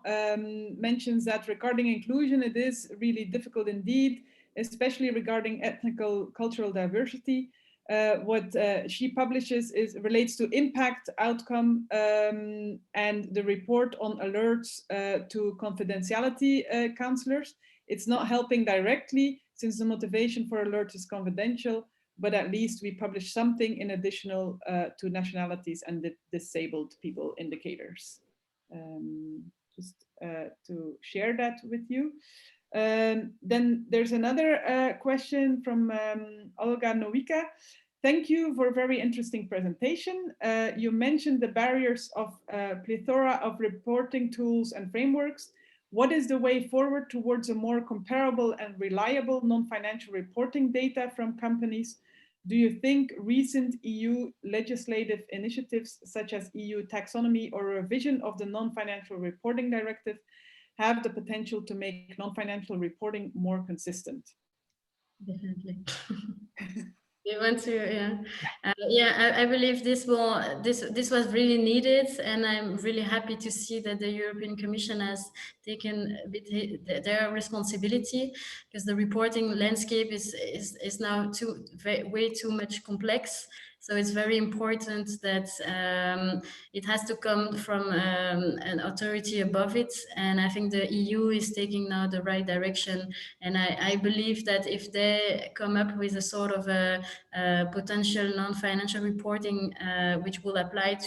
D: mentions that regarding inclusion, it is really difficult indeed, especially regarding ethnical cultural diversity. What she publishes relates to impact, outcome, and the report on alerts to confidentiality counselors. It's not helping directly, since the motivation for alert is confidential, but at least we publish something in additional to nationalities and the disabled people indicators. Just to share that with you. Then there's another question from Olga Nowicka. Thank you for a very interesting presentation. You mentioned the barriers of plethora of reporting tools and frameworks. What is the way forward towards a more comparable and reliable non-financial reporting data from companies? Do you think recent EU legislative initiatives such as EU taxonomy or revision of the non-financial reporting directive have the potential to make non-financial reporting more consistent?
B: Definitely. We want to, yeah. I believe this was really needed, and I'm really happy to see that the European Commission has taken a bit their responsibility, because the reporting landscape is now way too much complex. So it's very important that it has to come from an authority above it, and I think the EU is taking now the right direction. And I believe that if they come up with a sort of a potential non-financial reporting, which will apply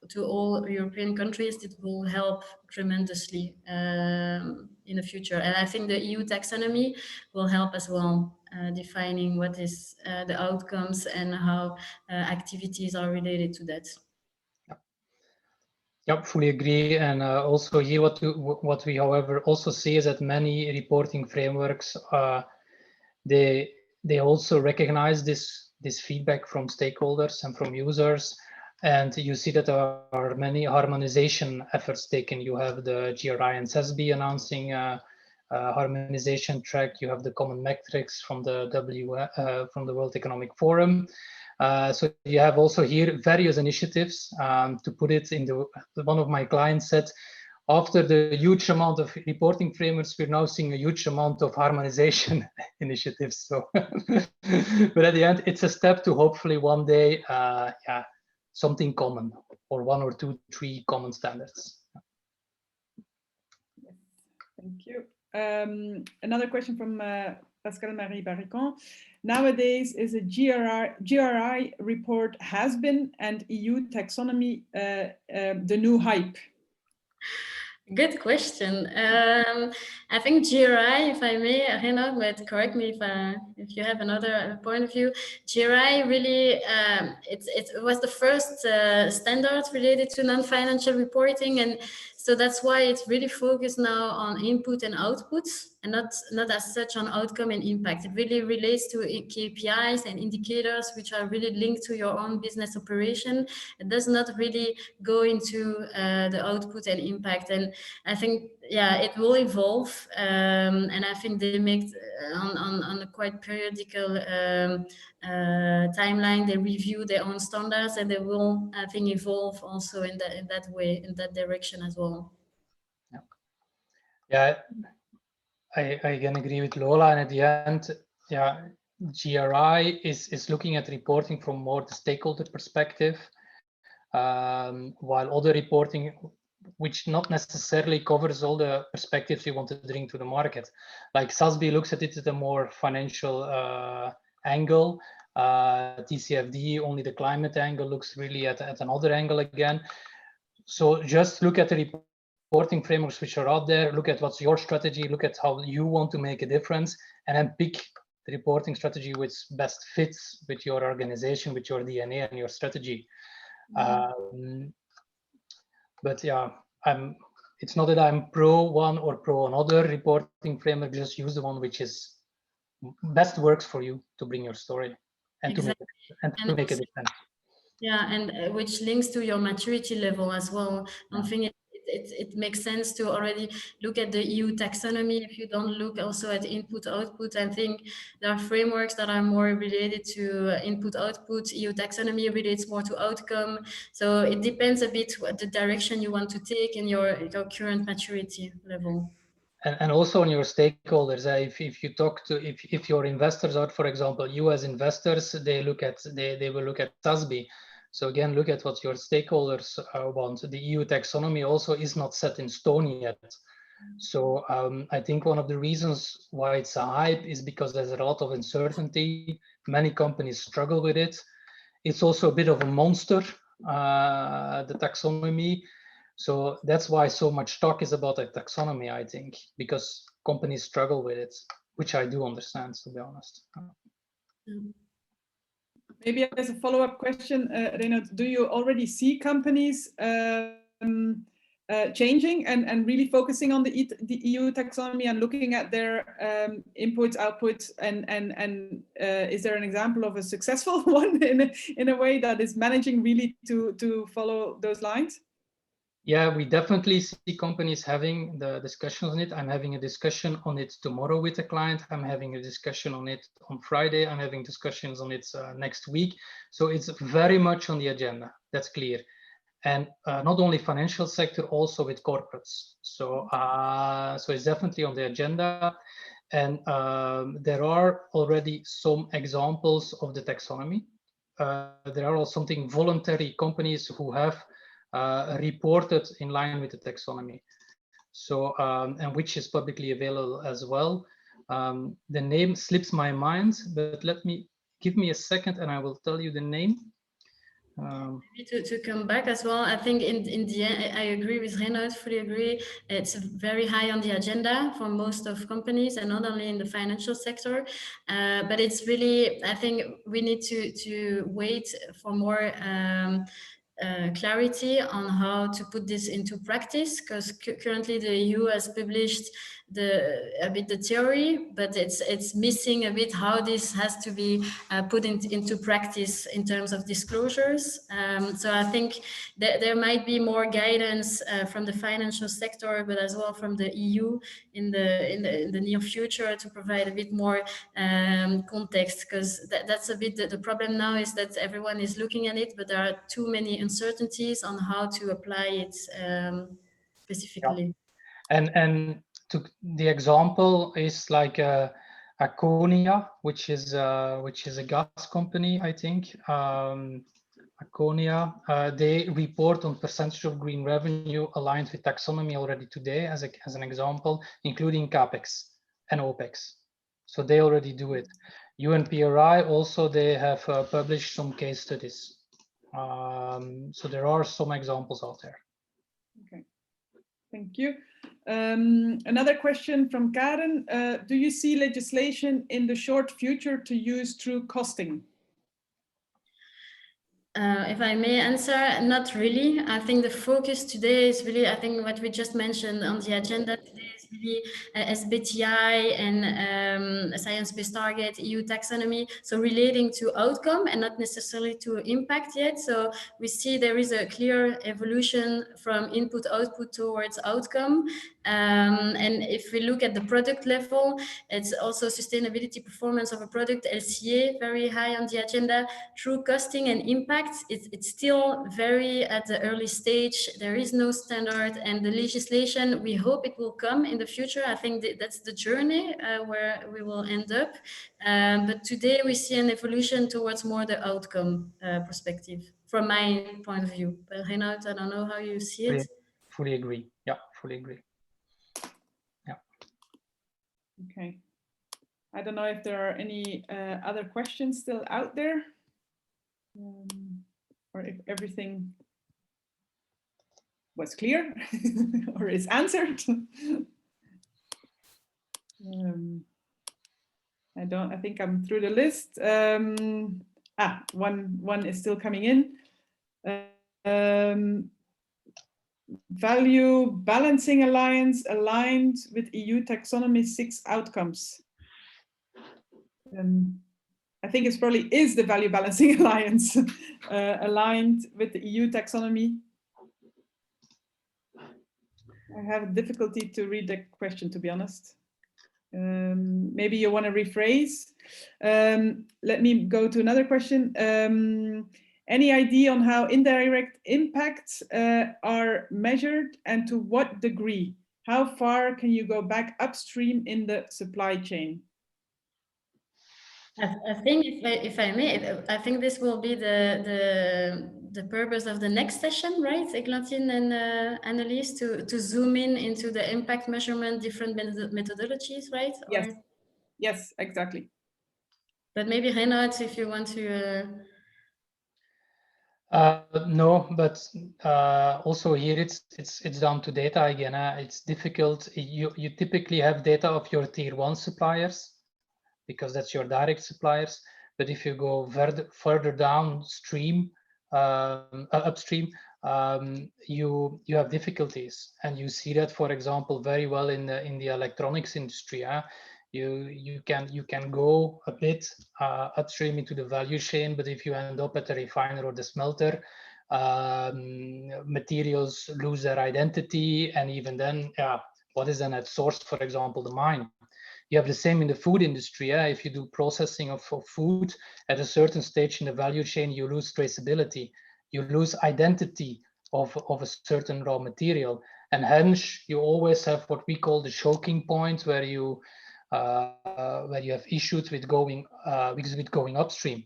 B: to all European countries, it will help tremendously in the future. And I think the EU taxonomy will help as well, defining what is the outcomes and how activities are related to that.
C: Yep, fully agree. And also here, what we, however, also see is that many reporting frameworks, they also recognize this feedback from stakeholders and from users. And you see that there are many harmonization efforts taken. You have the GRI and SASB announcing harmonization track. You have the common metrics from the World Economic Forum. So you have also here various initiatives. To put it in one of my clients said, after the huge amount of reporting frameworks, we're now seeing a huge amount of harmonization initiatives. So, but at the end, it's a step to hopefully one day, something common, or 1 or 2, 3 common standards.
D: Thank you. Another question from Pascal-Marie Barricon. Nowadays, is a GRI report has been and EU taxonomy the new hype?
B: Good question. I think GRI, if I may, Renaud, but correct me if you have another point of view. GRI really, it was the first standard related to non-financial reporting, and so that's why it's really focused now on input and output, and not as such on outcome and impact. It really relates to KPIs and indicators which are really linked to your own business operation. It does not really go into the output and impact. And I think, yeah, it will evolve. And I think they make on a quite periodical timeline, they review their own standards, and they will, I think, evolve also in that way, in that direction as well.
C: Yeah, I again agree with Lola, and at the end, yeah, GRI is looking at reporting from more the stakeholder perspective, while other reporting, which not necessarily covers all the perspectives you want to bring to the market. Like SASB looks at it at a more financial angle. TCFD, only the climate angle, looks really at another angle again. So just look at the reporting frameworks which are out there, look at what's your strategy, look at how you want to make a difference, and then pick the reporting strategy which best fits with your organization, with your DNA and your strategy. But yeah, it's not that I'm pro one or pro another reporting framework, just use the one which is best works for you to bring your story and
B: Exactly.
C: to make a difference.
B: Yeah, and which links to your maturity level as well. I think it makes sense to already look at the EU taxonomy if you don't look also at input output. I think there are frameworks that are more related to input output. EU taxonomy relates more to outcome. So it depends a bit what the direction you want to take in your current maturity level.
C: And also on your stakeholders, if you talk to, if your investors are, for example, you as investors, they will look at SASB. So again, look at what your stakeholders want. The EU taxonomy also is not set in stone yet. So I think one of the reasons why it's a hype is because there's a lot of uncertainty. Many companies struggle with it. It's also a bit of a monster, the taxonomy. So that's why so much talk is about a taxonomy, I think, because companies struggle with it, which I do understand, to be honest.
D: Maybe as a follow-up question, Renaud, do you already see companies changing and really focusing on the EU taxonomy and looking at their inputs, outputs, and is there an example of a successful one in a way that is managing really to follow those lines?
C: Yeah, we definitely see companies having the discussions on it. I'm having a discussion on it tomorrow with a client. I'm having a discussion on it on Friday. I'm having discussions on it next week. So it's very much on the agenda. That's clear. And not only financial sector, also with corporates. So, so it's definitely on the agenda. And there are already some examples of the taxonomy. There are also something voluntary companies who have reported in line with the taxonomy. So, and which is publicly available as well. The name slips my mind, but give me a second and I will tell you the name.
B: To come back as well, I think in the end, I agree with Reinout, fully agree. It's very high on the agenda for most of companies and not only in the financial sector, but it's really, I think we need to wait for more clarity on how to put this into practice, because currently the EU has published a bit the theory, but it's missing a bit how this has to be put into practice in terms of disclosures. So I think there might be more guidance from the financial sector, but as well from the EU in the near future to provide a bit more context, because that's a bit the problem now, is that everyone is looking at it, but there are too many uncertainties on how to apply it specifically.
C: Yeah. And the example is like Aconia, which is a gas company, I think. Aconia, they report on percentage of green revenue aligned with taxonomy already today, as an example, including CapEx and OpEx. So they already do it. UNPRI also, they have published some case studies. So there are some examples out there.
D: Okay, thank you. Another question from Karen. Do you see legislation in the short future to use through costing?
B: If I may answer, not really. I think the focus today is really, I think what we just mentioned on the agenda today is really SBTi and science-based target, EU taxonomy. So relating to outcome and not necessarily to impact yet. So we see there is a clear evolution from input output towards outcome. And if we look at the product level, it's also sustainability performance of a product, LCA, very high on the agenda. Through costing and impact, it's still very at the early stage. There is no standard, and the legislation, we hope it will come in the future. I think that's the journey where we will end up. But today we see an evolution towards more the outcome perspective, from my point of view. But Reinout, I don't know how you see it.
C: Fully agree. Yeah, fully agree. Yeah.
D: Okay. I don't know if there are any other questions still out there. Or if everything was clear or is answered. I think I'm through the list. One is still coming in. Value Balancing Alliance aligned with EU Taxonomy 6 outcomes. I think it probably is the Value Balancing Alliance aligned with the EU taxonomy. I have difficulty to read the question, to be honest. Maybe you want to rephrase. Let me go to another question. Any idea on how indirect impacts are measured and to what degree? How far can you go back upstream in the supply chain?
B: I think, if I may, I think this will be the purpose of the next session, right, Eglantine and Annelies, to zoom into the impact measurement, different methodologies, right?
D: Yes, yes, exactly.
B: But maybe Reinout, if you want to.
C: No, but also here it's down to data again. It's difficult. You typically have data of your tier 1 suppliers, because that's your direct suppliers. But if you go further downstream, upstream, you have difficulties, and you see that, for example, very well in the electronics industry. You can go a bit upstream into the value chain, but if you end up at the refiner or the smelter, materials lose their identity, and even then, what is then at source, for example, the mine. You have the same in the food industry. If you do processing of food, at a certain stage in the value chain, you lose traceability, you lose identity of a certain raw material, and hence you always have what we call the choking point, where you have issues with going upstream.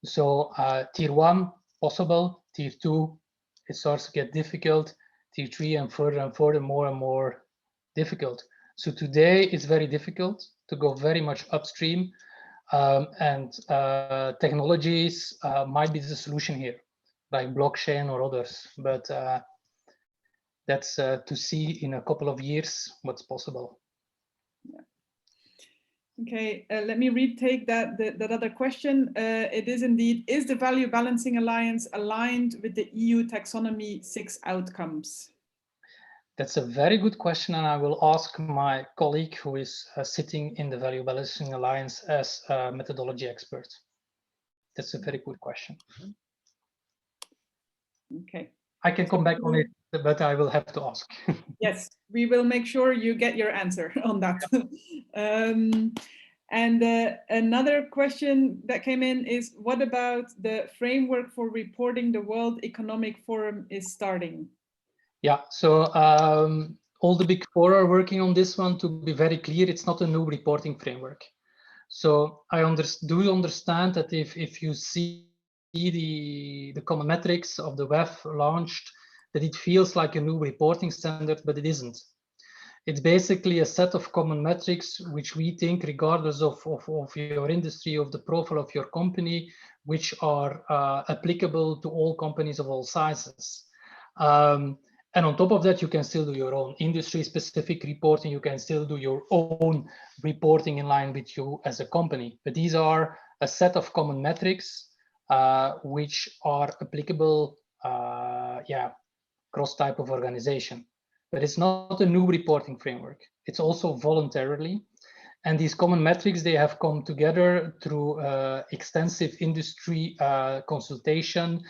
C: So tier 1 possible, tier 2 it starts to get difficult, tier 3 and further more and more difficult. So today it's very difficult to go very much upstream, and technologies might be the solution here, like blockchain or others, but that's to see in a couple of years what's possible.
D: Yeah. Okay, let me retake that other question. It is indeed, is the Value Balancing Alliance aligned with the EU Taxonomy 6 outcomes?
C: That's a very good question, and I will ask my colleague who is sitting in the Value Balancing Alliance as a methodology expert. That's a very good question.
D: Okay.
C: I can come back on it, but I will have to ask.
D: Yes, we will make sure you get your answer on that. And another question that came in is, what about the framework for reporting the World Economic Forum is starting? Yeah, so all the big four are working on this one. To be very clear, it's not a new reporting framework. So I do understand that if you see the common metrics of the WEF launched, that it feels like a new reporting standard, but it isn't. It's basically a set of common metrics which we think, regardless of your industry, of the profile of your company, which are applicable to all companies of all sizes. And on top of that, you can still do your own industry-specific reporting. You can still do your own reporting in line with you as a company. But these are a set of common metrics which are applicable, cross type of organization. But it's not a new reporting framework. It's also voluntarily. And these common metrics, they have come together through extensive industry consultation.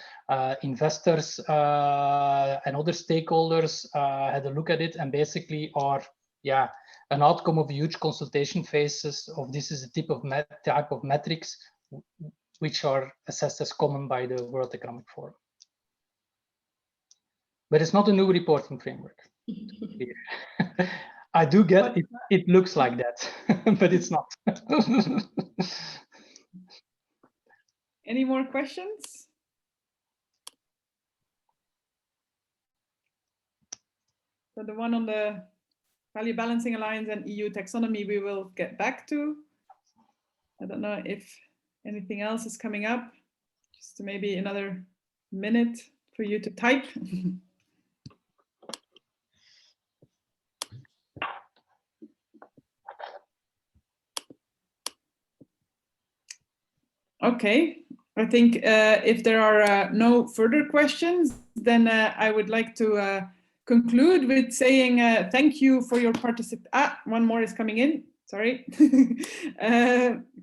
D: Investors and other stakeholders had a look at it, and basically are an outcome of huge consultation phases of this is the type of metrics which are assessed as common by the World Economic Forum. But it's not a new reporting framework. I do get it. It looks like that, but it's not. Any more questions? So the one on the Value Balancing Alliance and EU Taxonomy, we will get back to. I don't know if anything else is coming up. Just maybe another minute for you to type. Okay, I think if there are no further questions, then I would like to conclude with saying thank you for your participation. One more is coming in, sorry.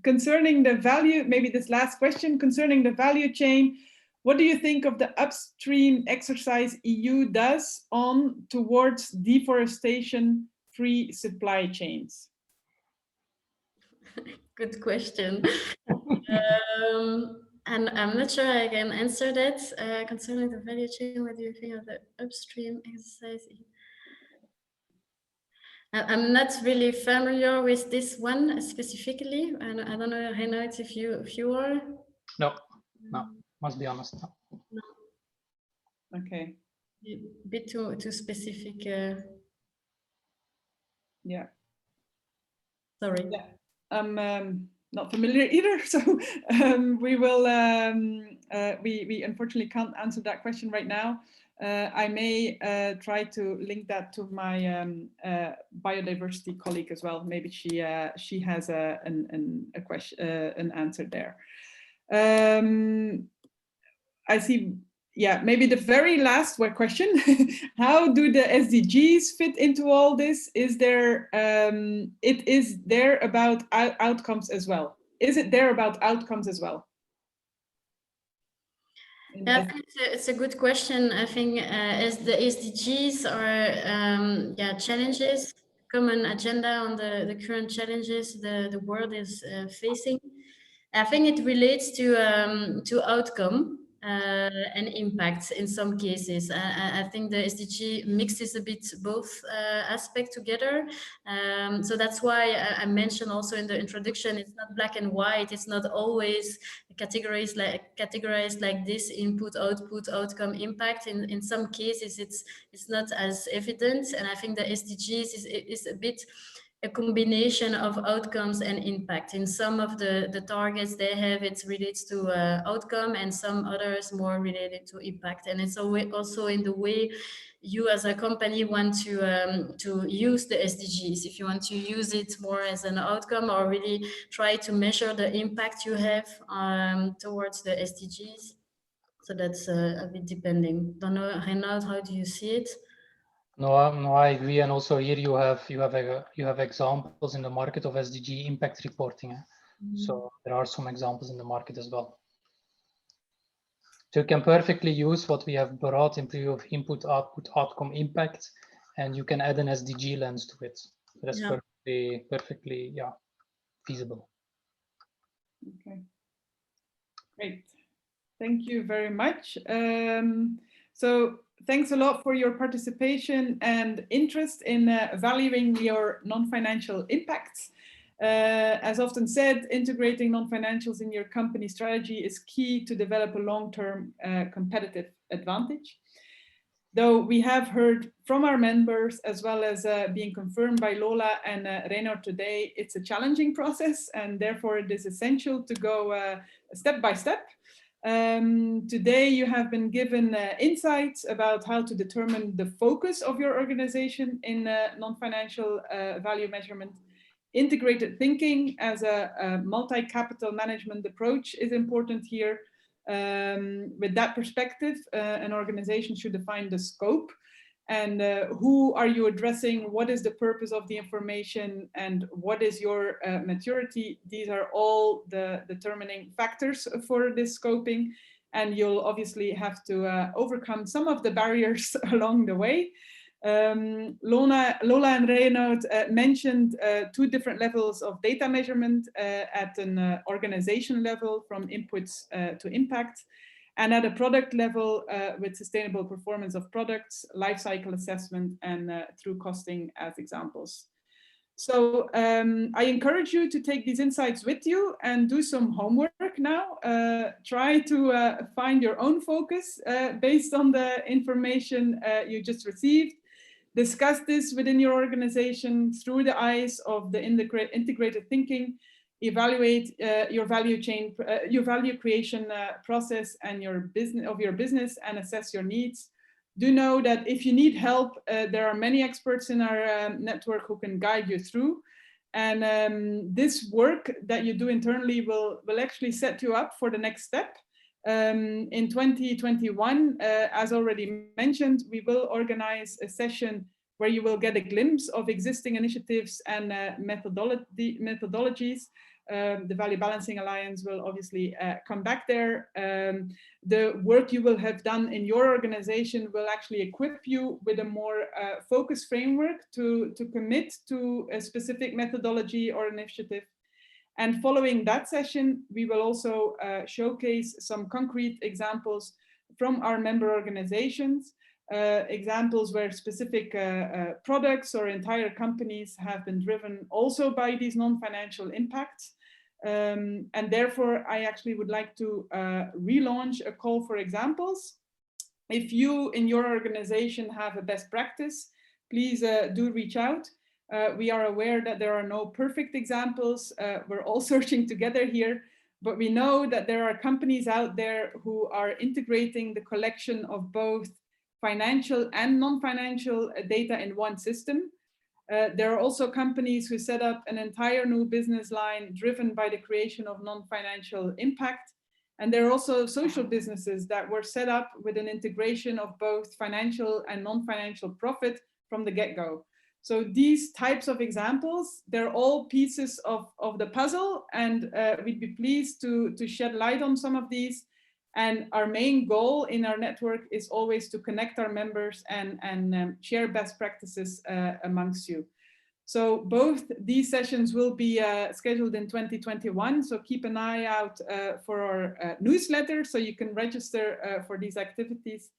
D: Concerning the value, maybe this last question, concerning the value chain, what do you think of the upstream exercise EU does towards deforestation-free supply chains?
B: Good question. And I'm not sure I can answer that. Concerning the value chain, what do you think of the upstream exercise? I'm not really familiar with this one specifically, and I don't know, Reinout, if you are.
C: No, must be honest.
B: No.
D: Okay.
B: A bit too specific.
D: Yeah.
B: Sorry.
D: Yeah. I'm not familiar either, so we will. We unfortunately can't answer that question right now. I may try to link that to my biodiversity colleague as well. Maybe she has an answer there. I see. Yeah, maybe the very last question. How do the SDGs fit into all this? Is there? It is there about outcomes as well. Is it there about outcomes as well?
B: Yeah, I think it's a good question. I think as the SDGs are challenges, common agenda on the current challenges the world is facing. I think it relates to outcome and impact in some cases. I think the SDG mixes a bit both aspects together. So that's why I mentioned also in the introduction, it's not black and white. It's not always categorized like this: input, output, outcome, impact. In some cases, it's not as evident. And I think the SDGs is a bit a combination of outcomes and impact. In some of the targets they have, it relates to outcome, and some others more related to impact. And it's also in the way you as a company want to use the SDGs. If you want to use it more as an outcome, or really try to measure the impact you have towards the SDGs. So that's a bit depending. Don't know, Reinout, how do you see it?
C: No, I agree. And also here you have examples in the market of SDG impact reporting. So there are some examples in the market as well. So you can perfectly use what we have brought in view of input, output, outcome, impact, and you can add an SDG lens to it. That's perfectly feasible.
D: Okay, great. Thank you very much. So thanks a lot for your participation and interest in valuing your non-financial impacts. As often said, integrating non-financials in your company strategy is key to develop a long-term competitive advantage. Though we have heard from our members, as well as being confirmed by Lola and Reinout today, it's a challenging process, and therefore it is essential to go step by step. Today you have been given insights about how to determine the focus of your organization in non-financial value measurement. Integrated thinking as a multi-capital management approach is important here. With that perspective, an organization should define the scope and who are you addressing, what is the purpose of the information, and what is your maturity. These are all the determining factors for this scoping, and you'll obviously have to overcome some of the barriers along the way. Lola and Reinout mentioned two different levels of data measurement at an organization level, from inputs to impact, and at a product level with sustainable performance of products, life cycle assessment, and through costing as examples. So I encourage you to take these insights with you and do some homework now. Try to find your own focus based on the information you just received. Discuss this within your organization through the eyes of the integrated thinking. Evaluate your value chain, your value creation process and your business, and assess your needs. Do know that if you need help, there are many experts in our network who can guide you through. And this work that you do internally will actually set you up for the next step. In 2021, as already mentioned, we will organize a session where you will get a glimpse of existing initiatives and methodologies. The Value Balancing Alliance will obviously come back there. The work you will have done in your organization will actually equip you with a more focused framework to commit to a specific methodology or initiative. And following that session, we will also showcase some concrete examples from our member organizations, examples where specific products or entire companies have been driven also by these non-financial impacts. And therefore, I actually would like to relaunch a call for examples. If you in your organization have a best practice, please do reach out. We are aware that there are no perfect examples. We're all searching together here, but we know that there are companies out there who are integrating the collection of both financial and non-financial data in one system. There are also companies who set up an entire new business line driven by the creation of non-financial impact. And there are also social businesses that were set up with an integration of both financial and non-financial profit from the get-go. So these types of examples, they're all pieces of the puzzle, and we'd be pleased to shed light on some of these. And our main goal in our network is always to connect our members and share best practices amongst you. So both these sessions will be scheduled in 2021. So keep an eye out for our newsletter so you can register for these activities.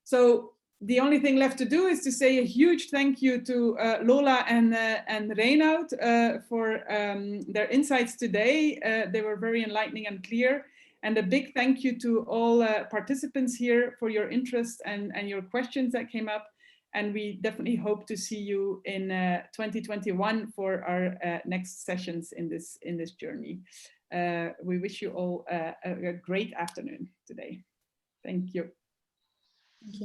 D: So the only thing left to do is to say a huge thank you to Lola and Reinout for their insights today. They were very enlightening and clear. And a big thank you to all participants here for your interest and your questions that came up. And we definitely hope to see you in 2021 for our next sessions in this journey. We wish you all a great afternoon today. Thank you.